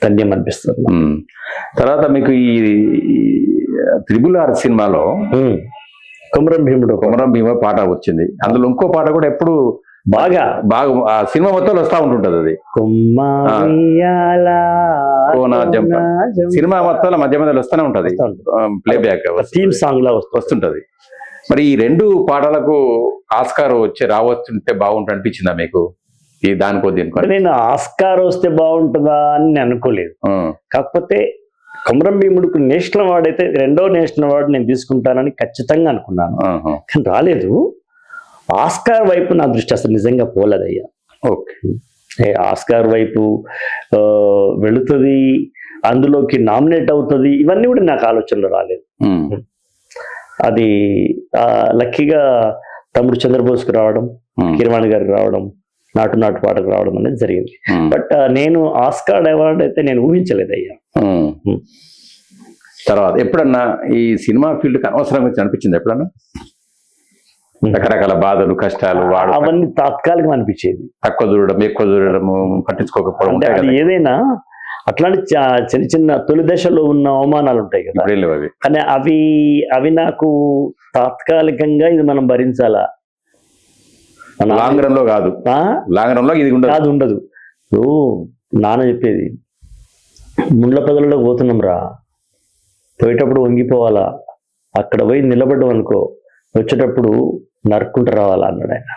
ధన్యం అనిపిస్తుంది. తర్వాత మీకు ఈ RRR సినిమాలో కొమరం భీముడు పాట వచ్చింది. అందులో ఇంకో పాట కూడా ఎప్పుడు బాగా ఆ సినిమా మొత్తంలో వస్తా ఉంటుంటది. అది సినిమా మొత్తంలో మధ్య మధ్యలో వస్తూనే ఉంటది, ప్లే బ్యాక్ థీమ్ సాంగ్ లా వస్తుంటది. మరి ఈ 2 పాటలకు ఆస్కార్ రావస్తుంటే బాగుంటుంది అనిపించిందా మీకు? ఈ దానికో దీనికో? నేను ఆస్కార్ వస్తే బాగుంటుందా అని అనుకోలేదు. కాకపోతే కొమరం భీముడికి నేషనల్ అవార్డు అయితే, 2వ నేషనల్ అవార్డు నేను తీసుకుంటానని ఖచ్చితంగా అనుకున్నాను. కానీ రాలేదు. ఆస్కార్ వైపు నా దృష్టి అసలు నిజంగా పోలేదయ్యా. ఓకే, ఆస్కార్ వైపు వెళుతుంది, అందులోకి నామినేట్ అవుతుంది, ఇవన్నీ కూడా నాకు ఆలోచనలో రాలేదు. అది లక్కీగా తమ్ముడు చంద్రబోస్కి రావడం, కిరవాణి గారికి రావడం, నాటు పాటకు రావడం అనేది జరిగింది. బట్ నేను ఆస్కార్ అవార్డు అయితే నేను ఊహించలేదయ్యా. తర్వాత ఎప్పుడన్నా ఈ సినిమా ఫీల్డ్కి అనవసరంగా అనిపించింది ఎప్పుడన్నా? రకరకాల బాధలు, కష్టాలు, అవన్నీ తాత్కాలికం అనిపించేది. తక్కువ చూడడం, ఎక్కువ చూడడం, పట్టించుకోకపోవడం. ఏదైనా అట్లాంటి చిన్న చిన్న తొలి దశలో ఉన్న అవమానాలు ఉంటాయి కదా, ఇప్పుడు లేవు అవి. కానీ అవి నాకు తాత్కాలికంగా ఇది మనం భరించాలా, లాంగ్ రన్ లో కాదు, లాంగ్ రన్ లో ఇది ఉండదు. కాదు ఉండదు. ఓ నాన్న చెప్పేది, ముండ్ల పొదలలో పోతున్నాం రా, పోయేటప్పుడు వంగిపోవాలా, అక్కడ పోయి నిలబడ్డం అనుకో, వచ్చేటప్పుడు నరుక్కుంటూ రావాలా అన్నాడు ఆయన.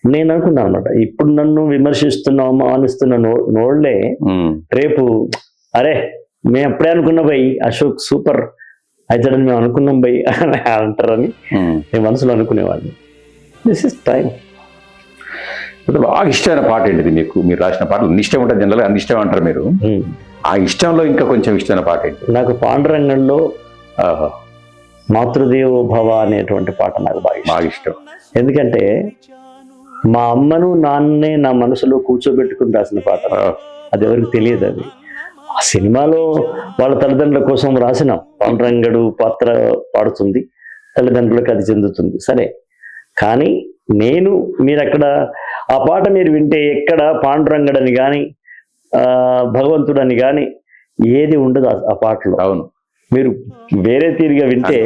నేను అనుకున్నాను అనమాట, ఇప్పుడు నన్ను విమర్శిస్తున్నా అవమానిస్తున్న నోళ్లే రేపు అరే మేము ఎప్పుడే అనుకున్నాం భయ్ అశోక్ సూపర్ అవుతాడని మేము అనుకున్నాం భయ్ అని అంటారని నేను మనసులో అనుకునేవాడిని. This is time. బాగా ఇష్టమైన పాట ఏంటిది మీకు? మీరు రాసిన పాటలు అన్ని ఇష్టం ఉంటుంది, జనరల్గా అన్ని ఇష్టం అంటారు మీరు. ఆ ఇష్టంలో ఇంకా కొంచెం ఇష్టమైన పాట ఏంటి? నాకు పాండురంగంలో మాతృదేవో భవ అనేటువంటి పాట నాకు బాగా ఇష్టం. ఎందుకంటే మా అమ్మను నాన్నే నా మనసులో కూర్చోబెట్టుకుని రాసిన పాట. అది ఎవరికి తెలియదు. అది ఆ సినిమాలో వాళ్ళ తల్లిదండ్రుల కోసం రాసిన పాండురంగడు పాత్ర పాడుతుంది, తల్లిదండ్రులకు అది చెందుతుంది సరే. కానీ మీరు అక్కడ ఆ పాట మీరు వింటే ఎక్కడ పాండురంగడని కానీ భగవంతుడని కానీ ఏది ఉండదు ఆ పాటలో. అవును, మీరు వేరే తీరుగా వింటే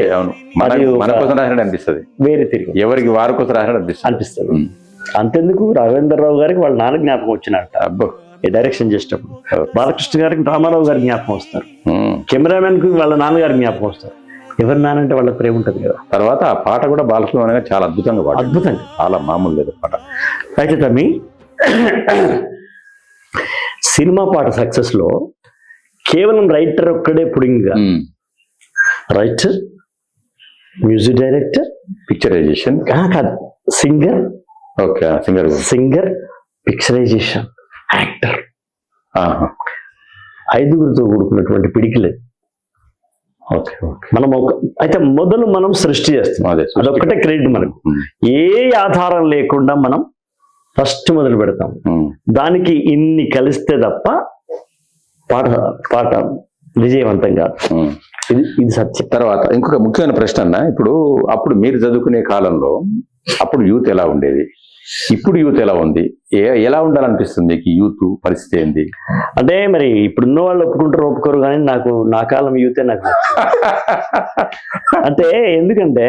అనిపిస్తుంది, వేరే తీరుగా ఎవరికి వారి కోసం అనిపిస్తుంది. అంతెందుకు రాఘవేంద్రరావు గారికి వాళ్ళ నాన్న జ్ఞాపకం వచ్చినట్ట డైరెక్షన్ చేసేటప్పుడు, బాలకృష్ణ గారికి రామారావు గారి జ్ఞాపకం వస్తారు, కెమెరామెన్ కు వాళ్ళ నాన్నగారి జ్ఞాపకం వస్తారు. ఎవరి నానంటే వాళ్ళ ప్రేమ ఉంటుంది కదా. తర్వాత ఆ పాట కూడా బాలసుబ్రహ్మణ్యం చాలా అద్భుతంగా అద్భుతంగా, చాలా మామూలు లేదు పాట. అయితే తమ్మి సినిమా పాట సక్సెస్ లో కేవలం రైటర్ ఒక్కడే పుడింగ్, రైటర్, మ్యూజిక్ డైరెక్టర్, పిక్చరైజేషన్ కాదు, సింగర్, సింగర్, పిక్చరైజేషన్, యాక్టర్, ఐదుగురితో కూడుకున్నటువంటి పిడికిలేదు. మనం అయితే మొదలు మనం సృష్టి చేస్తాం, అదొక్కటే క్రెడిట్ మనకు. ఏ ఆధారం లేకుండా మనం ఫస్ట్ మొదలు పెడతాం, దానికి ఇన్ని కలిస్తే తప్ప పాట విజయవంతం కాదు. ఇది సత్యం. తర్వాత ఇంకొక ముఖ్యమైన ప్రశ్న అన్న, అప్పుడు మీరు చదువుకునే కాలంలో అప్పుడు యూత్ ఎలా ఉండేది, ఇప్పుడు యూత్ ఎలా ఉంది, ఎలా ఉండాలనిపిస్తుంది మీకు? యూత్ పరిస్థితి ఏంది అంటే మరి ఇప్పుడున్న వాళ్ళు ఒప్పుకోరు కానీ నా కాలం యూతే నాకు అంటే ఎందుకంటే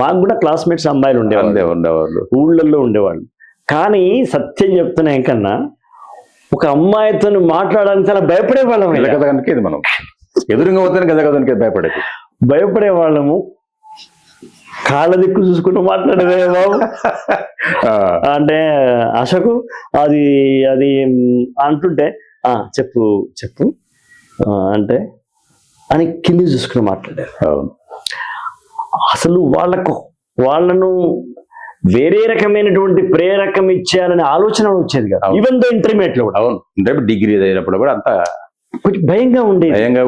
మాకు కూడా క్లాస్మేట్స్ అమ్మాయిలు ఉండేవాళ్ళు, ఊళ్ళల్లో ఉండేవాళ్ళు. కానీ సత్యం చెప్తున్నా ఇంకన్నా ఒక అమ్మాయితో మాట్లాడడానికి చాలా భయపడేవాళ్ళం. ఇది మనం ఎదురుగా పోతే గదగదానికి భయపడేవాళ్ళము. కాళ్ళ దిక్కు చూసుకుంటూ మాట్లాడేదే బాబు అంటే అశోకు అది అది అంటుంటే చెప్పు చెప్పు అంటే అని కింది చూసుకుని మాట్లాడారు. అసలు వాళ్ళను వేరే రకమైనటువంటి ప్రేరకం ఇచ్చేయాలనే ఆలోచన వచ్చేది కదా, ఈవెన్ దో ఇంటర్మీడియట్ లో కూడా. అవును, డిగ్రీ అయినప్పుడు కూడా అంత కొంచెం భయంగా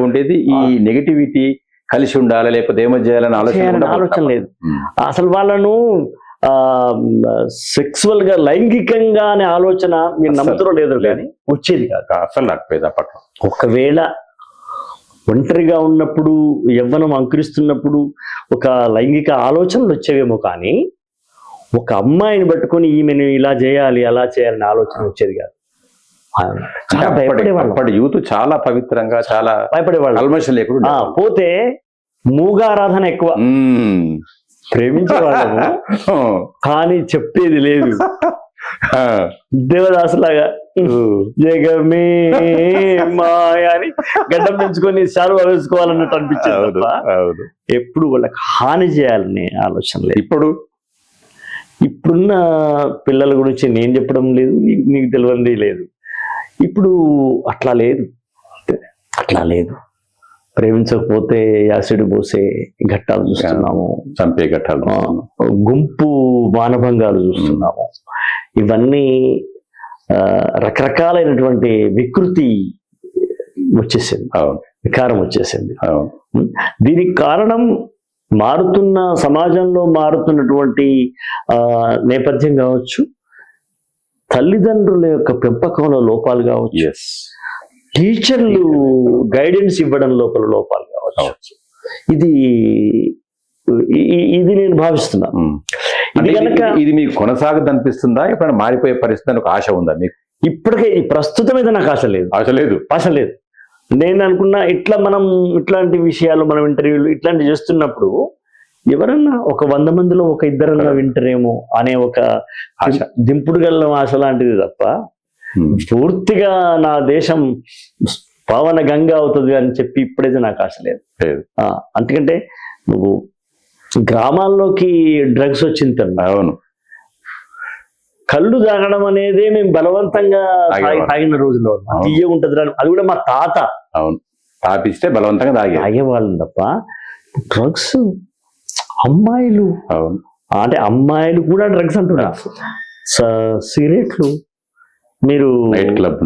ఉండేది. ఈ నెగటివిటీ కలిసి ఉండాలి లేకపోతే ఏమో చేయాలని ఆలోచన లేదు. అసలు వాళ్ళను సెక్సువల్ గా లైంగికంగా అనే ఆలోచన మీరు నమ్ముతారో లేదో కానీ వచ్చేది కాదు, అసలు రాకపోయేది అప్పట్లో. ఒకవేళ ఒంటరిగా ఉన్నప్పుడు, యవ్వనం అంకురిస్తున్నప్పుడు ఒక లైంగిక ఆలోచనలు వచ్చేవేమో కానీ ఒక అమ్మాయిని పట్టుకొని ఈమెను ఇలా చేయాలి అలా చేయాలని ఆలోచన వచ్చేది కాదు. అప్పటి యూత్ చాలా పవిత్రంగా, చాలా భయపడేవాళ్ళు, కల్మషం లేకుండా. పోతే మూగారాధన ఎక్కువ, ప్రేమించేవాళ్ళము కానీ చెప్పేది లేదు. దేవదాసులాగా జగమే మాయ అని గడ్డం పెంచుకొని శాలువ వేసుకోవాలన్నట్టు అనిపించేది. ఎప్పుడు వాళ్ళకి హాని చేయాలనే ఆలోచన లేదు. ఇప్పుడున్న పిల్లల గురించి నేను చెప్పడం లేదు, నీకు తెలియంది లేదు. ఇప్పుడు అట్లా లేదు. ప్రేమించకపోతే యాసిడ్ పోసే ఘట్టాలు చూస్తున్నాము, చంపే ఘట్టాలు, గుంపు మానభంగాలు చూస్తున్నాము. ఇవన్నీ రకరకాలైనటువంటి వికృతి వచ్చేసింది, వికారం వచ్చేసింది. దీనికి కారణం మారుతున్న సమాజంలో మారుతున్నటువంటి నేపథ్యం కావచ్చు, తల్లిదండ్రుల యొక్క పెంపకంలో లోపాలు కావచ్చు, టీచర్లు గైడెన్స్ ఇవ్వడం లోపాలు కావచ్చు. ఇది నేను భావిస్తున్నాను. ఇది మీకు కొనసాగదు అనిపిస్తుందా? ఎప్పుడైనా మారిపోయే పరిస్థితి ఒక ఆశ ఉందా మీకు? ఇప్పటికే ఈ ప్రస్తుతం అయితే నాకు ఆశ లేదు, ఆశ లేదు. నేను అనుకున్నా ఇట్లా మనం ఇట్లాంటి విషయాలు మనం ఇంటర్వ్యూలు ఇట్లాంటివి చేస్తున్నప్పుడు ఎవరన్నా ఒక 100 మందిలో ఒక ఇద్దరన్నా వింటారేమో అనే ఒక ఆశ, దింపుడు గల్లం ఆశ లాంటిది తప్ప పూర్తిగా నా దేశం పావన గంగా అవుతుంది అని చెప్పి ఇప్పుడైతే నాకు ఆశ లేదు. ఎందుకంటే నువ్వు గ్రామాల్లోకి డ్రగ్స్ వచ్చింది, అవును, కళ్ళు తాగడం అనేది మేము బలవంతంగా తాగిన రోజుల్లో తీయ ఉంటది, అది కూడా మా తాత అవును తాపిస్తే బలవంతంగా తాగేవాళ్ళం తప్ప డ్రగ్స్ అమ్మాయిలు, అవును అంటే అమ్మాయిలు కూడా డ్రగ్స్ అంటున్నారు. సిగరెట్లు మీరు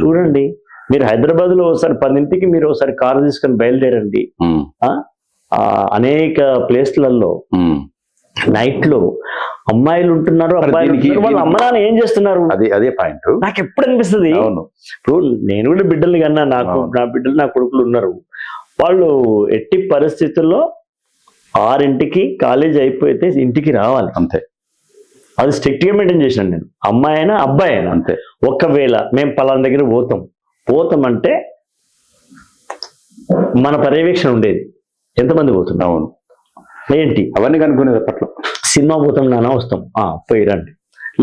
చూడండి, మీరు హైదరాబాద్ లో ఒకసారి 10ంటికి మీరు ఒకసారి కారు తీసుకొని బయలుదేరండి, అనేక ప్లేస్లలో నైట్ లో అమ్మాయిలు ఉంటున్నారు, వాళ్ళ అమ్మ నాన్న ఏం చేస్తున్నారు, అదే పాయింట్ నాకు ఎప్పుడు అనిపిస్తుంది. ఇప్పుడు నేను కూడా బిడ్డలు కన్నా, నా బిడ్డలు నా కొడుకులు ఉన్నారు, వాళ్ళు ఎట్టి పరిస్థితుల్లో 6ంటికి కాలేజ్ అయిపోతే ఇంటికి రావాలి అంతే. అది స్ట్రిక్ట్ గా మెయింటైన్ చేసినాను నేను, అమ్మాయి అయినా అబ్బాయి అయినా అంతే. ఒకవేళ మేము పలానా దగ్గర పోతామంటే మన పర్యవేక్షణ ఉండేది, ఎంతమంది పోతున్నాం, అవును ఏంటి అవన్నీ కనుక్కునేది. అప్పట్లో సినిమా పోతాం నాన్న వస్తాం, పోయి రండి,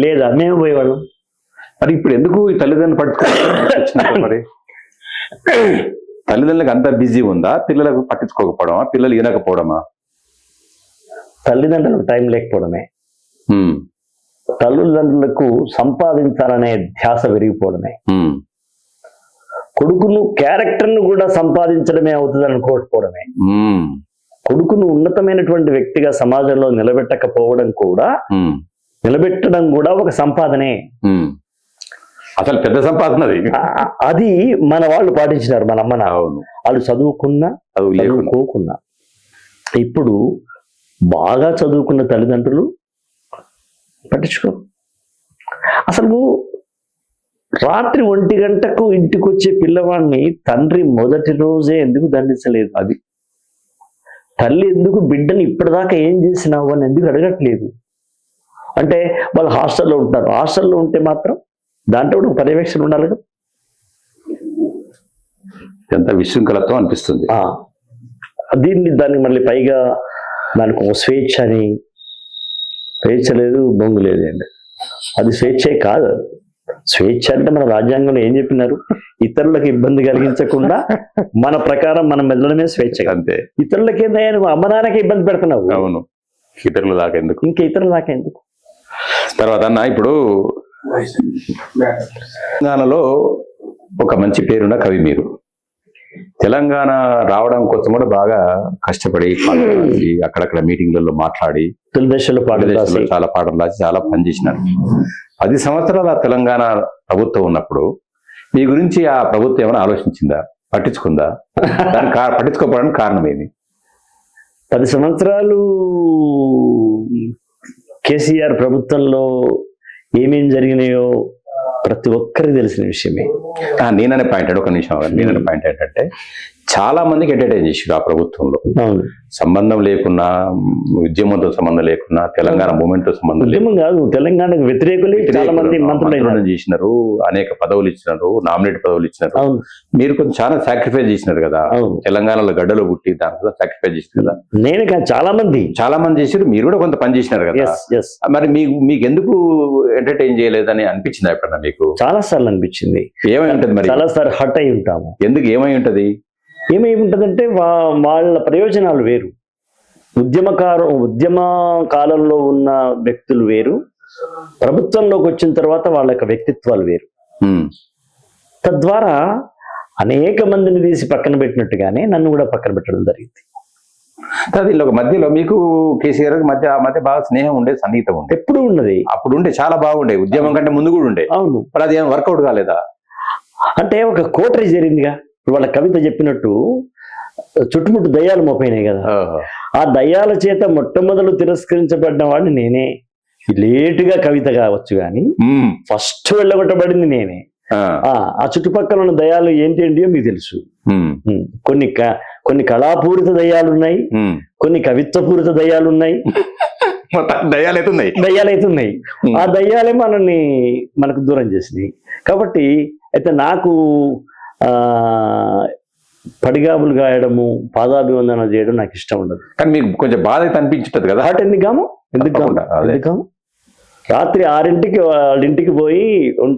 లేదా మేము పోయేవాళ్ళం. మరి ఇప్పుడు ఎందుకు ఈ తల్లిదండ్రులు పట్టుకోవాలి? మరి తల్లిదండ్రులకు అంత బిజీ ఉందా, పిల్లలకు పట్టించుకోకపోవడమా, పిల్లలు వినకపోవడమా? తల్లిదండ్రులకు టైం లేకపోవడమే, తల్లిదండ్రులకు సంపాదించాలనే ధ్యాస విరిగిపోవడమే, కొడుకును క్యారెక్టర్ను కూడా సంపాదించడమే అవుతుంది అనుకోకపోవడమే, కొడుకును ఉన్నతమైనటువంటి వ్యక్తిగా సమాజంలో నిలబెట్టడం కూడా ఒక సంపాదనే, అసలు పెద్ద సంపాదన అది మన వాళ్ళు పాటించినారు. మన అమ్మ నాన్న వాళ్ళు చదువుకున్నా చదువుకోకున్నా, ఇప్పుడు బాగా చదువుకున్న తల్లిదండ్రులు పట్టించుకో. అసలు రాత్రి 1 గంటకు ఇంటికి వచ్చే పిల్లవాడిని తండ్రి మొదటి రోజే ఎందుకు దండించలేదు? అది తల్లి ఎందుకు బిడ్డని ఇప్పటిదాకా ఏం చేసినావు అని ఎందుకు అడగట్లేదు? అంటే వాళ్ళు హాస్టల్లో ఉంటారు, హాస్టల్లో ఉంటే మాత్రం దాంట్లో కూడా పర్యవేక్షణ ఉండాలి కదా. ఎంత విశృంఖలతో అనిపిస్తుంది. దానికి మళ్ళీ పైగా దానికి ఒక స్వేచ్ఛ లేదు, బొంగు లేదండి. అది స్వేచ్ఛే కాదు. స్వేచ్ఛ అంటే మన రాజ్యాంగంలో ఏం చెప్పినారు? ఇతరులకు ఇబ్బంది కలిగించకుండా మన ప్రకారం మనం మెదలడమే స్వేచ్ఛ. అంతే. ఇతరులకి ఏందయ్యా, నువ్వు అమ్మ నాన్నకి ఇబ్బంది పెడుతున్నావు. అవును, ఇతరుల దాకా ఎందుకు, ఇంకా ఇతరుల దాకా ఎందుకు. తర్వాత అన్న, ఇప్పుడు తెలంగాణలో ఒక మంచి పేరున్న కవి మీరు. తెలంగాణ రావడం కోసం కూడా బాగా కష్టపడి అక్కడక్కడ మీటింగ్లలో మాట్లాడి తొలిదశలో చాలా పాటలు రాసి చాలా పనిచేసినారు. 10 సంవత్సరాల తెలంగాణ ప్రభుత్వం ఉన్నప్పుడు మీ గురించి ఆ ప్రభుత్వం ఏమైనా ఆలోచించిందా, పట్టించుకుందా? పట్టించుకోకపోవడానికి కారణం ఏమి? 10 సంవత్సరాలు కేసీఆర్ ప్రభుత్వంలో ఏమేం జరిగినాయో ప్రతి ఒక్కరికి తెలిసిన విషయమే. నేననే పాయింట్ ఒక నిమిషం, నేననే పాయింట్ ఏంటంటే చాలా మందికి ఎంటర్టైన్ చేసారు ఆ ప్రభుత్వంలో, సంబంధం లేకున్నా, ఉద్యమంతో సంబంధం లేకున్నా, తెలంగాణ మూమెంట్ తో సంబంధం ఉద్యమం కాదు, తెలంగాణకు వ్యతిరేకులు చాలా మంది మంత్రులు చేసినారు, అనేక పదవులు ఇచ్చినారు, నామినేట్ పదవులు ఇచ్చినారు. మీరు కొంచెం చాలా సాక్రిఫైస్ చేసినారు కదా, తెలంగాణలో గడ్డలో పుట్టి దాంట్లో సాక్రిఫైస్ చేసినారు కదా. నేను చాలా మంది చేసారు, మీరు కూడా కొంత పని చేసినారు కదా. మరి మీకు ఎందుకు ఎంటర్టైన్ చేయలేదని అనిపించింది ఎప్పుడన్నా మీకు? చాలా సార్లు అనిపించింది. ఏమై ఉంటది మరి? చాలా సార్లు హర్ట్ అయి ఉంటాము. ఎందుకు, ఏమై ఉంటది? ఏమేముంటదంటే వాళ్ళ ప్రయోజనాలు వేరు, ఉద్యమ కాలంలో ఉన్న వ్యక్తులు వేరు, ప్రభుత్వంలోకి వచ్చిన తర్వాత వాళ్ళ యొక్క వ్యక్తిత్వాలు వేరు. తద్వారా అనేక మందిని తీసి పక్కన పెట్టినట్టుగానే నన్ను కూడా పక్కన పెట్టడం జరిగింది. దీనిలో మధ్యలో మీకు కేసీఆర్ మధ్య బాగా స్నేహం ఉండే, సన్నిహితం ఉండే, ఎప్పుడు ఉన్నది. అప్పుడు ఉండే, చాలా బాగుండే, ఉద్యమం కంటే ముందు కూడా ఉండే. అవును. మరి అది ఏం వర్కౌట్ కాలేదా? అంటే ఒక కోటరీ జరిగిందిగా, వాళ్ళ కవిత చెప్పినట్టు చుట్టుముట్టు దయ్యాలు మోపైనాయి కదా. ఆ దయ్యాల చేత మొట్టమొదలు తిరస్కరించబడిన వాడిని నేనే. లేటుగా కవిత కావచ్చు కానీ ఫస్ట్ వెళ్ళగొట్టబడింది నేనే. ఆ చుట్టుపక్కల ఉన్న దయ్యాలు ఏంటో మీకు తెలుసు. కొన్ని కళాపూరిత దయ్యాలు ఉన్నాయి, కొన్ని కవిత్వపూరిత దయ్యాలు ఉన్నాయి, మొత్తం దయ్యాలు అవుతున్నాయి. దయ్యాలైతున్నాయి. ఆ దయ్యాలే మనకు దూరం చేసినాయి. కాబట్టి అయితే నాకు పడిగాపులు గాయడము, పాదాభివందన చేయడం నాకు ఇష్టం ఉండదు. కానీ మీకు కొంచెం బాధ అయితే అనిపించుంటది కదా. హాట్ ఎందుకు రాత్రి 6ంటికి వాళ్ళ ఇంటికి పోయి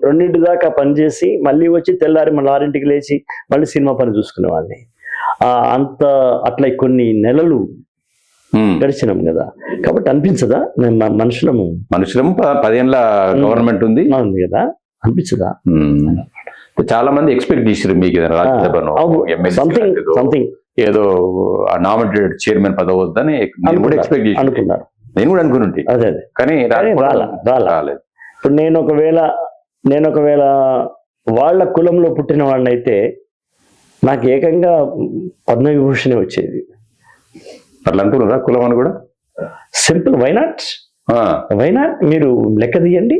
2 దాకా పనిచేసి మళ్ళీ వచ్చి తెల్లారి మళ్ళీ 6ంటికి లేచి మళ్ళీ సినిమా పని చూసుకునేవాడిని. అట్లా కొన్ని నెలలు గడిచినాం కదా. కాబట్టి అనిపించదా మనుషులము 10 ఏళ్ళ గవర్నమెంట్ ఉంది కదా, అనిపించదా? చాలా మంది ఎక్స్పెక్ట్ చేసారు మీకు రాజ్యసభను సంథింగ్ ఏదో నామినేటెడ్ చైర్మన్ పదవి వద్దని నేను కూడా ఎక్స్పెక్ట్ చేసి అనుకున్నారు. నేను కూడా అనుకుంటే అదే కానీ రాలేదు. ఇప్పుడు నేను ఒకవేళ వాళ్ళ కులంలో పుట్టిన వాడిని అయితే నాకు ఏకంగా పద్మవిభూషణే వచ్చేది. అట్లా అంటున్నారా కులం అని కూడా? సింపుల్. వైనాట్ మీరు లెక్క తీయండి.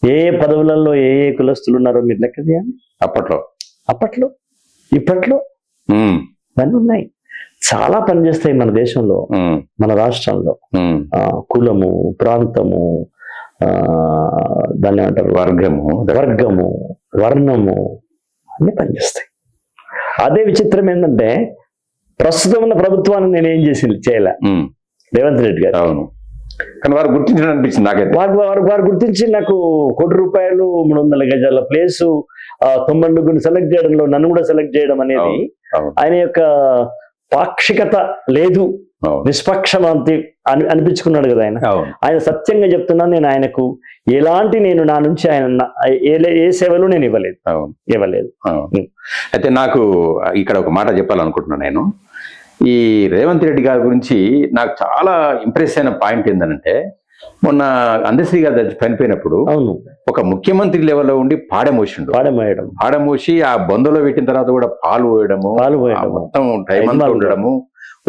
ఏ పదవులలో ఏ కులస్తులు ఉన్నారో మీరు లెక్క తీయండి. అప్పట్లో ఇప్పట్లో ఇవన్నీ ఉన్నాయి. చాలా పనిచేస్తాయి మన దేశంలో, మన రాష్ట్రంలో. కులము, ప్రాంతము, దాన్ని ఏమంటారు, వర్గము, వర్ణము అన్ని పనిచేస్తాయి. అదే విచిత్రం ఏంటంటే ప్రస్తుతం ఉన్న ప్రభుత్వాన్ని నేనేం చేయలే రేవంత్ రెడ్డి గారు. అవును, కానీ వారు గుర్తించడం అనిపించింది నాకైతే. వారు గుర్తించి నాకు ₹1 కోటి 300 గజాల ప్లేసు 90 సెలెక్ట్ చేయడంలో నన్ను కూడా సెలెక్ట్ చేయడం అనేది ఆయన యొక్క పాక్షికత లేదు, నిష్పక్షపాతి అనిపించుకున్నాడు కదా ఆయన. ఆయన సత్యంగా చెప్తున్నాను, నేను ఆయనకు ఎలాంటి నా నుంచి ఆయన ఏ సేవలు నేను ఇవ్వలేదు. అయితే నాకు ఇక్కడ ఒక మాట చెప్పాలనుకుంటున్నాను. నేను ఈ రేవంత్ రెడ్డి గారి గురించి నాకు చాలా ఇంప్రెస్ అయిన పాయింట్ ఏంటంటే, మొన్న అందశ్రీ గారు చనిపోయినప్పుడు ఒక ముఖ్యమంత్రి లెవెల్లో ఉండి పాడమోసి ఆ బొందలో పెట్టిన తర్వాత కూడా పాలు పోయడము, మొత్తం టైం అంతా ఉండడము.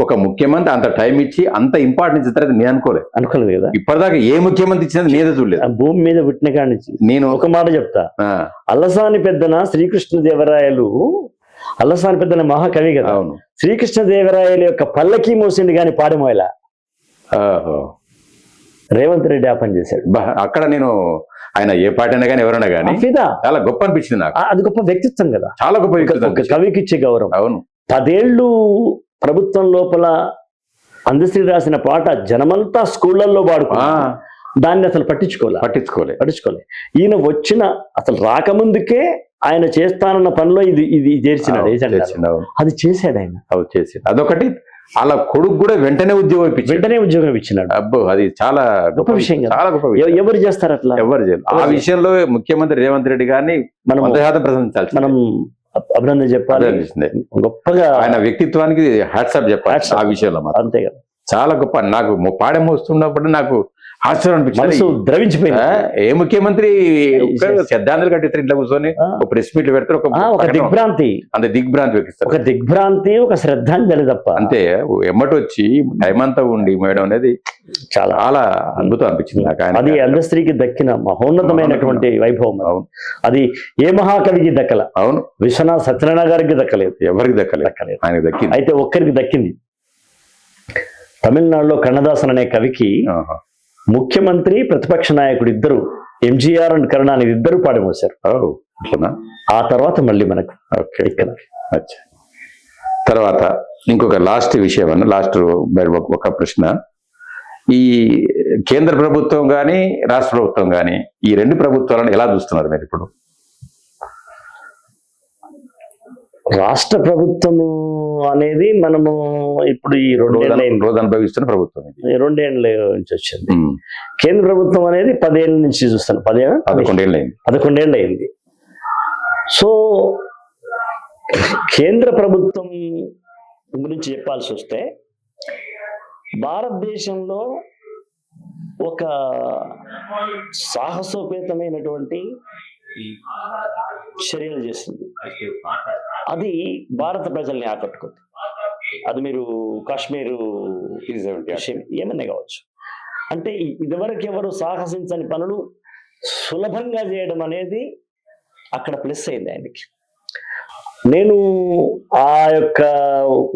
ఒక ముఖ్యమంత్రి అంత టైం ఇచ్చి అంత ఇంపార్టెన్స్ ఇస్తారని నేను అనుకోలేదు కదా. ఇప్పటిదాకా ఏ ముఖ్యమంత్రి ఇచ్చినా నేనే చూడలేదు. భూమి మీద పుట్టిన కాడి నుంచి నేను ఒక మాట చెప్తా. అల్లసాని పెద్దన శ్రీకృష్ణదేవరాయలు, అల్లసాని పెద్దన మహాకవి కదా. శ్రీకృష్ణదేవరాయల యొక్క పల్లకి మోసింది కానీ పాడమోయలా. రేవంత్ రెడ్డి ఆ పని చేశాడు. అక్కడ నేను ఆయన ఏ పార్టీ అయినా కానీ ఎవరైనా కానీ చాలా గొప్ప అనిపించింది నాకు. అది గొప్ప వ్యక్తిత్వం కదా, చాలా గొప్ప వ్యక్తిత్వం, కవికి ఇచ్చే గౌరవం. అవును. 10 ఏళ్ళు ప్రభుత్వం లోపల అందశ్రీ రాసిన పాట జనమంతా స్కూళ్లలో పాడుకున్నా, దాన్ని అసలు పట్టించుకోలే. ఈయన అసలు రాకముందుకే ఆయన చేస్తానన్న పనిలో ఇది చేర్చినాడు. అది చేశాడు ఆయన. అదొకటి. అలా కొడుకు కూడా వెంటనే ఉద్యోగం ఇచ్చినాడు. అబ్బో, అది చాలా గొప్ప విషయం. చాలా గొప్ప విషయం. ఎవరు చేస్తారు అట్లా? ఎవరు చేయరు. ఆ విషయంలో ముఖ్యమంత్రి రేవంత్ రెడ్డి గారిని మనం ప్రశంసించాలి, మనం అభినందన చెప్పాలి. గొప్పగా ఆయన వ్యక్తిత్వానికి హ్యాట్సాప్ చెప్పాలి ఆ విషయంలో. అంతే కదా, చాలా గొప్ప. నాకు పాడెం వస్తున్నప్పుడు నాకు ఆశ్చర్యం అనిపించింది, ద్రవించిపోయింది. ఏ ముఖ్యమంత్రి శ్రద్ధాంజలి కట్టిస్తారు ఇంట్లో కూర్చొని, ఒక ప్రెస్ మీట్ పెడతారు, ఒక దిగ్భ్రాంతి, అంతే దిగ్భ్రాంతి వ్యక్తిస్తారు. ఒక దిగ్భ్రాంతి, ఒక శ్రద్ధాంజలి తప్ప. అంతే, ఎమ్మటి వచ్చి టైం అంతా ఉండి మేడం అనేది చాలా అద్భుతం అనిపించింది నాకు. అది అందశ్రీకి దక్కిన మహోన్నతమైనటువంటి వైభవం. అవును, అది ఏ మహాకవికి దక్కల. అవును, విశ్వనాథ్ సత్యనారాయణ గారికి దక్కలేదు, ఎవరికి దక్కలేదు, ఆయనకి దక్కింది. అయితే ఒక్కరికి దక్కింది. తమిళనాడులో కన్నదాసన్ అనే కవికి ముఖ్యమంత్రి, ప్రతిపక్ష నాయకుడు ఇద్దరు, ఎంజీఆర్ అండ్ కరుణానిధి ఇద్దరు పాడమోశారు. ఆ తర్వాత మళ్ళీ మనకు తర్వాత ఇంకొక లాస్ట్ విషయం అన్న, లాస్ట్ ఒక ప్రశ్న. ఈ కేంద్ర ప్రభుత్వం కానీ రాష్ట్ర ప్రభుత్వం కానీ ఈ 2 ప్రభుత్వాలను ఎలా చూస్తున్నారు మీరు ఇప్పుడు? రాష్ట్ర ప్రభుత్వము అనేది మనము ఇప్పుడు ఈ 2 రోజు అనుభవిస్తున్న ప్రభుత్వం, 2 ఏళ్ళ నుంచి వచ్చింది. కేంద్ర ప్రభుత్వం అనేది 10 ఏళ్ళ నుంచి చూస్తాను. 11 ఏళ్ళు అయింది. సో కేంద్ర ప్రభుత్వం గురించి చెప్పాల్సి వస్తే, భారతదేశంలో ఒక సాహసోపేతమైనటువంటి చర్యలు చేసింది. అది భారత ప్రజల్ని ఆకట్టుకుంది. అది మీరు కాశ్మీరు విషయం ఏమన్నా కావచ్చు. అంటే ఇదివరకు ఎవరు సాహసించని పనులు సులభంగా చేయడం అనేది అక్కడ ప్లస్ అయింది ఆయనకి. నేను ఆ యొక్క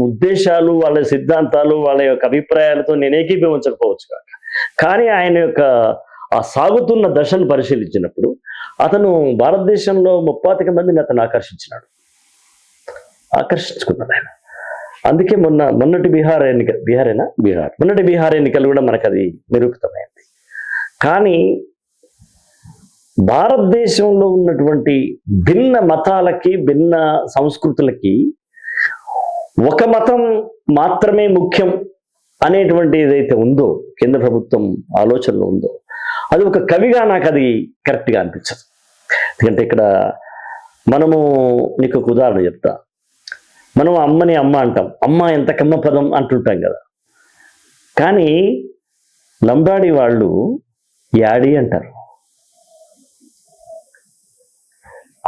ఉద్దేశాలు, వాళ్ళ సిద్ధాంతాలు, వాళ్ళ యొక్క అభిప్రాయాలతో నేను ఏకీభవించకపోవచ్చు కాక, కానీ ఆయన యొక్క ఆ సాగుతున్న దశను పరిశీలించినప్పుడు అతను భారతదేశంలో 30 మందిని అతను ఆకర్షించుకున్నాడు ఆయన. అందుకే మొన్నటి బీహార్ ఎన్నికలు కూడా మనకు అది నిరూపితమైంది. కానీ భారతదేశంలో ఉన్నటువంటి భిన్న మతాలకి, భిన్న సంస్కృతులకి ఒక మతం మాత్రమే ముఖ్యం అనేటువంటి ఏదైతే ఉందో, కేంద్ర ప్రభుత్వం ఆలోచనలో ఉందో, అది ఒక కవిగా నాకు అది కరెక్ట్గా అనిపించదు. ఎందుకంటే ఇక్కడ మనము, నీకు ఒక ఉదాహరణ చెప్తా. మనం అమ్మని అమ్మ అంటాం, అమ్మ ఎంత కమ్మ పదం అంటుంటాం కదా. కానీ లంబాడి వాళ్ళు యాడి అంటారు.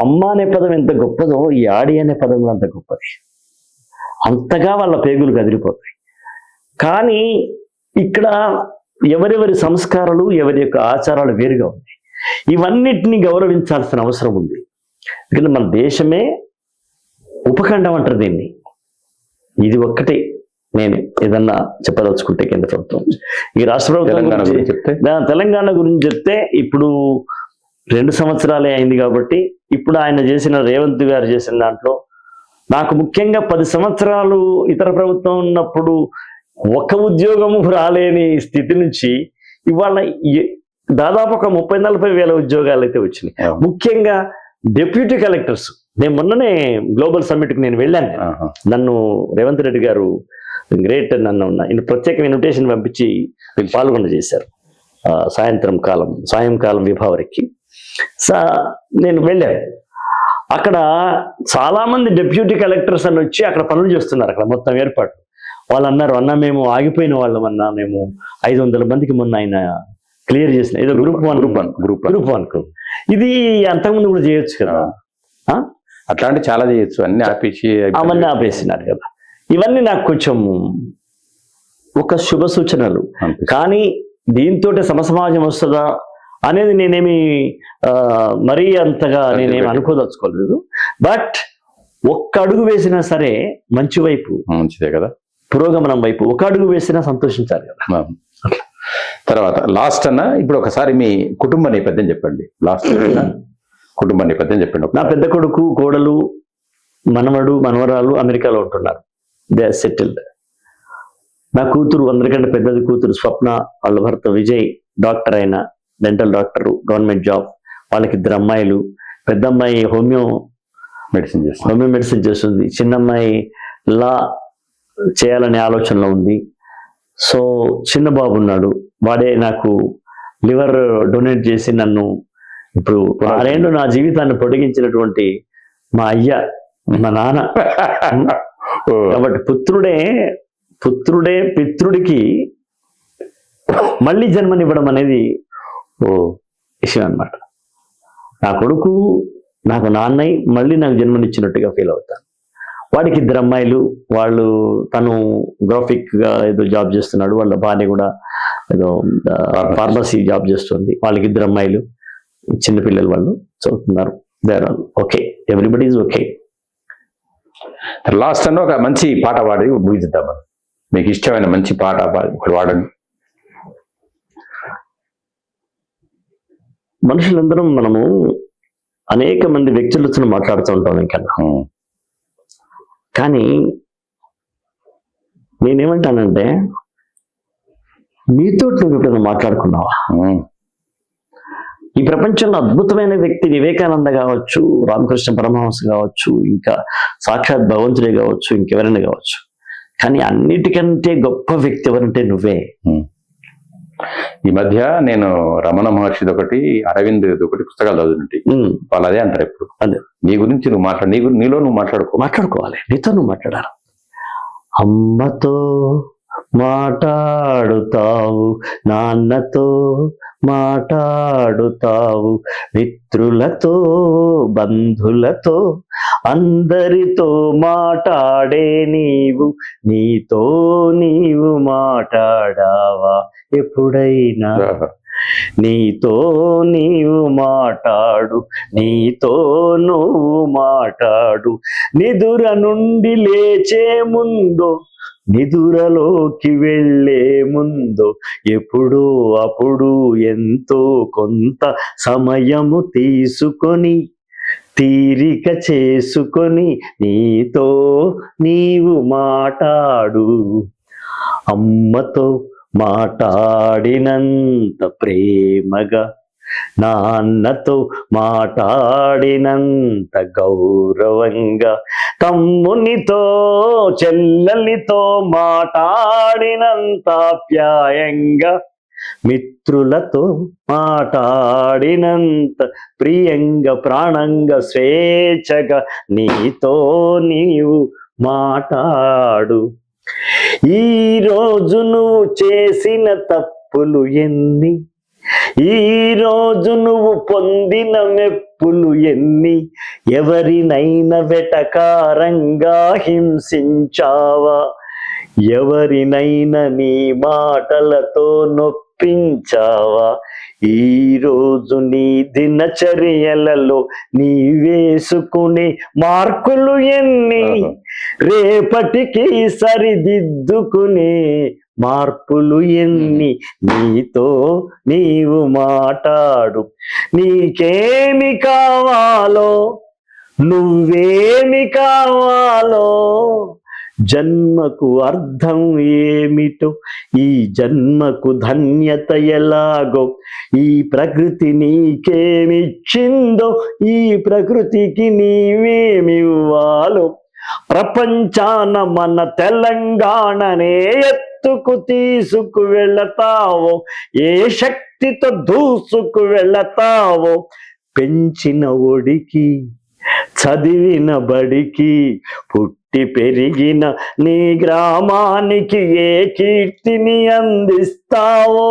అమ్మ అనే పదం ఎంత గొప్పదో యాడి అనే పదం అంత గొప్పది. అంతగా వాళ్ళ పేగులు కదిలిపోతాయి. కానీ ఇక్కడ ఎవరెవరి సంస్కారాలు, ఎవరి యొక్క ఆచారాలు వేరుగా ఉన్నాయి. ఇవన్నిటిని గౌరవించాల్సిన అవసరం ఉంది. ఎందుకంటే మన దేశమే ఉపఖండం అంటారు దీన్ని. ఇది ఒక్కటే నేను ఏదన్నా చెప్పదలుచుకుంటే కేంద్ర ప్రభుత్వం, ఈ రాష్ట్ర ప్రభుత్వం తెలంగాణ గురించి చెప్తే ఇప్పుడు 2 సంవత్సరాలే అయింది కాబట్టి, ఇప్పుడు ఆయన చేసిన, రేవంత్ గారు చేసిన దాంట్లో నాకు ముఖ్యంగా 10 సంవత్సరాలు ఇతర ప్రభుత్వం ఉన్నప్పుడు ఒక ఉద్యోగము రాలేని స్థితి నుంచి ఇవాళ దాదాపు ఒక 30-40 వేల ఉద్యోగాలు అయితే వచ్చినాయి. ముఖ్యంగా డెప్యూటీ కలెక్టర్స్. నేను మొన్ననే గ్లోబల్ సమ్మిట్కి నేను వెళ్ళాను. నన్ను రేవంత్ రెడ్డి గారు గ్రేట్ నన్ను ప్రత్యేక ఇన్విటేషన్ పంపించి పాల్గొన చేశారు. సాయంకాలం విభావరికి నేను వెళ్ళాను. అక్కడ చాలా మంది డెప్యూటీ కలెక్టర్స్ అని వచ్చి అక్కడ పనులు చేస్తున్నారు. అక్కడ మొత్తం ఏర్పాటు. వాళ్ళు అన్నారు, అన్న మేము ఆగిపోయిన వాళ్ళం అన్నా, మేము 500 మందికి మొన్న ఆయన క్లియర్ చేసిన, ఏదో గ్రూప్ 1 ఇది అంతకుముందు కూడా చేయొచ్చు కదా. అట్లాంటి చాలా చేయొచ్చు, అవన్నీ ఆపేసినారు కదా. ఇవన్నీ నాకు కొంచెం ఒక శుభ సూచనలు. కానీ దీంతో సమసమాజం వస్తుందా అనేది నేనేమి మరీ అంతగా నేనేమి అనుకోదలుచుకోలేదు. బట్ ఒక్క అడుగు వేసినా సరే మంచి వైపు, మంచిదే కదా, పురోగమనం వైపు ఒక అడుగు వేసినా సంతోషించాలి కదా. తర్వాత లాస్ట్ అన్న, ఇప్పుడు ఒకసారి మీ కుటుంబ నేపథ్యం చెప్పండి. లాస్ట్ కుటుంబ నేపథ్యం చెప్పండి. నా పెద్ద కొడుకు, కోడలు, మనవడు, మనవరాలు అమెరికాలో ఉంటున్నారు. They are settled. నా కూతురు, అందరికంటే పెద్దది కూతురు స్వప్న, వాళ్ళ భర్త విజయ్ డాక్టర్, అయిన డెంటల్ డాక్టర్, గవర్నమెంట్ జాబ్. వాళ్ళకి 2 అమ్మాయిలు. పెద్ద అమ్మాయి హోమియో మెడిసిన్ చేస్తుంది. చిన్న అమ్మాయి లా చేయాలనే ఆలోచనలో ఉంది. సో చిన్న బాబు ఉన్నాడు, వాడే నాకు లివర్ డొనేట్ చేసి నన్ను ఇప్పుడు 6 ఏళ్ళు నా జీవితాన్ని పొడిగించినటువంటి మా అయ్య, మా నాన్న. కాబట్టి పుత్రుడే పితృడికి మళ్ళీ జన్మనివ్వడం అనేది విషయం అన్నమాట. నా కొడుకు నాకు నాన్నయ్య మళ్ళీ నాకు జన్మనిచ్చినట్టుగా ఫీల్ అవుతాను. వాడికి 2 అమ్మాయిలు. తను గ్రాఫిక్ గా ఏదో జాబ్ చేస్తున్నాడు. వాళ్ళ భార్య కూడా ఏదో ఫార్మసీ జాబ్ చేస్తుంది. వాళ్ళకి 2 అమ్మాయిలు, చిన్నపిల్లలు, వాళ్ళు చదువుతున్నారు. They are all okay, everybody is okay. Last అన్న ఒక మంచి పాట పాడి ముగిద్దాం. మీకు ఇష్టమైన మంచి పాట ఒకటి వాడండి. మనుషులందరం మనము అనేక మంది వ్యక్తులతో మాట్లాడుతూ ఉంటాం ఇంకన్నా. కానీ నేనేమంటానంటే, నీతో నువ్వు ఎప్పుడైనా మాట్లాడుకున్నావా? ఈ ప్రపంచంలో అద్భుతమైన వ్యక్తి వివేకానంద కావచ్చు, రామకృష్ణ పరమహంస కావచ్చు, ఇంకా సాక్షాత్ భగవంతుడే కావచ్చు, ఇంకెవరైనా కావచ్చు. కానీ అన్నిటికంటే గొప్ప వ్యక్తి ఎవరంటే నువ్వే. ఈ మధ్య నేను రమణ మహర్షిది ఒకటి, అరవింద్ ఒకటి పుస్తకాలు చదువుతుంటే వాళ్ళు అదే అంటారు ఎప్పుడు. అదే నీ గురించి నువ్వు నీలో నువ్వు మాట్లాడుకోవాలి, నీతో నువ్వు మాట్లాడాలి. అమ్మతో మాట్లాడుతావు, నాన్నతో మాట్లాడుతావు, మిత్రులతో, బంధులతో, అందరితో మాట్లాడే నీతో నీవు మాట్లాడావా ఎప్పుడైనా? నీతో నీవు మాట్లాడు, నీతో నువ్వు మాట్లాడు. నిదుర నుండి లేచే ముందు నిదురలోకి వెళ్ళే ముందు ఎప్పుడో అప్పుడు ఎంతో కొంత సమయము తీసుకొని తీరిక చేసుకొని నీతో నీవు మాట్లాడు. అమ్మతో మాట్లాడినంత ప్రేమగా, నాన్నతో మాట్లాడినంత గౌరవంగా, తమ్మునితో చెల్లెలితో మాట్లాడినంత ఆప్యాయంగా, మిత్రులతో మాట్లాడినంత ప్రియంగా, ప్రాణంగా, స్వేచ్ఛగా నీతో నీవు మాట్లాడు. ఈ రోజు నువ్వు చేసిన తప్పులు ఎన్ని, ఈ రోజు నువ్వు పొందిన మెప్పులు ఎన్ని, ఎవరినైనా వెటకారంగా హింసించావా, ఎవరినైనా నీ మాటలతో నొప్పించావా, ఈ రోజు నీ దినచర్యలలో నీ వేసుకునే మార్కులు ఎన్ని, రేపటికి సరిదిద్దుకునే మార్పులు ఎన్ని, నీతో నీవు మాట్లాడు. నీకేమి కావాలో, నువ్వేమి కావాలో, జన్మకు అర్థం ఏమిటో, ఈ జన్మకు ధన్యత ఎలాగో, ఈ ప్రకృతి నీకేమిచ్చిందో, ఈ ప్రకృతికి నీవేమివ్వాలో, ప్రపంచాన మన తెలంగాణనే ఎత్తుకు తీసుకు వెళతావో, ఏ శక్తితో దూసుకు వెళతావో, పెంచిన ఒడికి చదివిన బడికి పుట్టి పెరిగిన నీ గ్రామానికి ఏ కీర్తిని అందిస్తావో,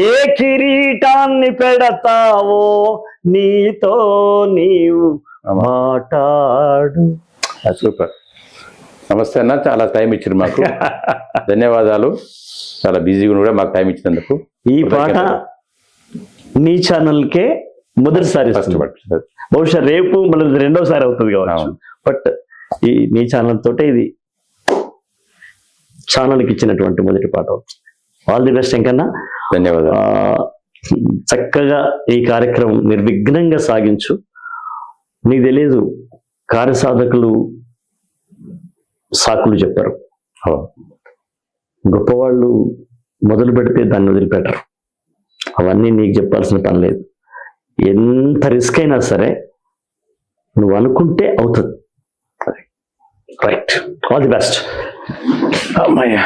ఏ కిరీటాన్ని పెడతావో, నీతో నీవు మాట్లాడు. సూపర్. నమస్తే అన్న, చాలా టైం ఇచ్చారు మాకు. ధన్యవాదాలు. చాలా బిజీగా కూడా మాకు టైం ఇచ్చినందుకు. ఈ పాట నీ ఛానల్కే మొదటిసారి కష్టపడుతుంది. బహుశా రేపు మళ్ళీ రెండోసారి అవుతుంది కావచ్చు. బట్ ఈ నీ ఛానల్ తోటే ఇది ఛానల్కి ఇచ్చినటువంటి మొదటి పాట. All the best Venkanna. ధన్యవాదాలు. చక్కగా ఈ కార్యక్రమం నిర్విఘ్నంగా సాగించు. నీకు తెలియదు, కార్యసాధకులు సాకులు చెప్పారు. గొప్పవాళ్ళు మొదలు పెడితే దాన్ని వదిలిపెట్టరు. అవన్నీ నీకు చెప్పాల్సిన పని లేదు. ఎంత రిస్క్ అయినా సరే నువ్వు అనుకుంటే అవుతుంది. రైట్. All the best. అమ్మాయ్యా.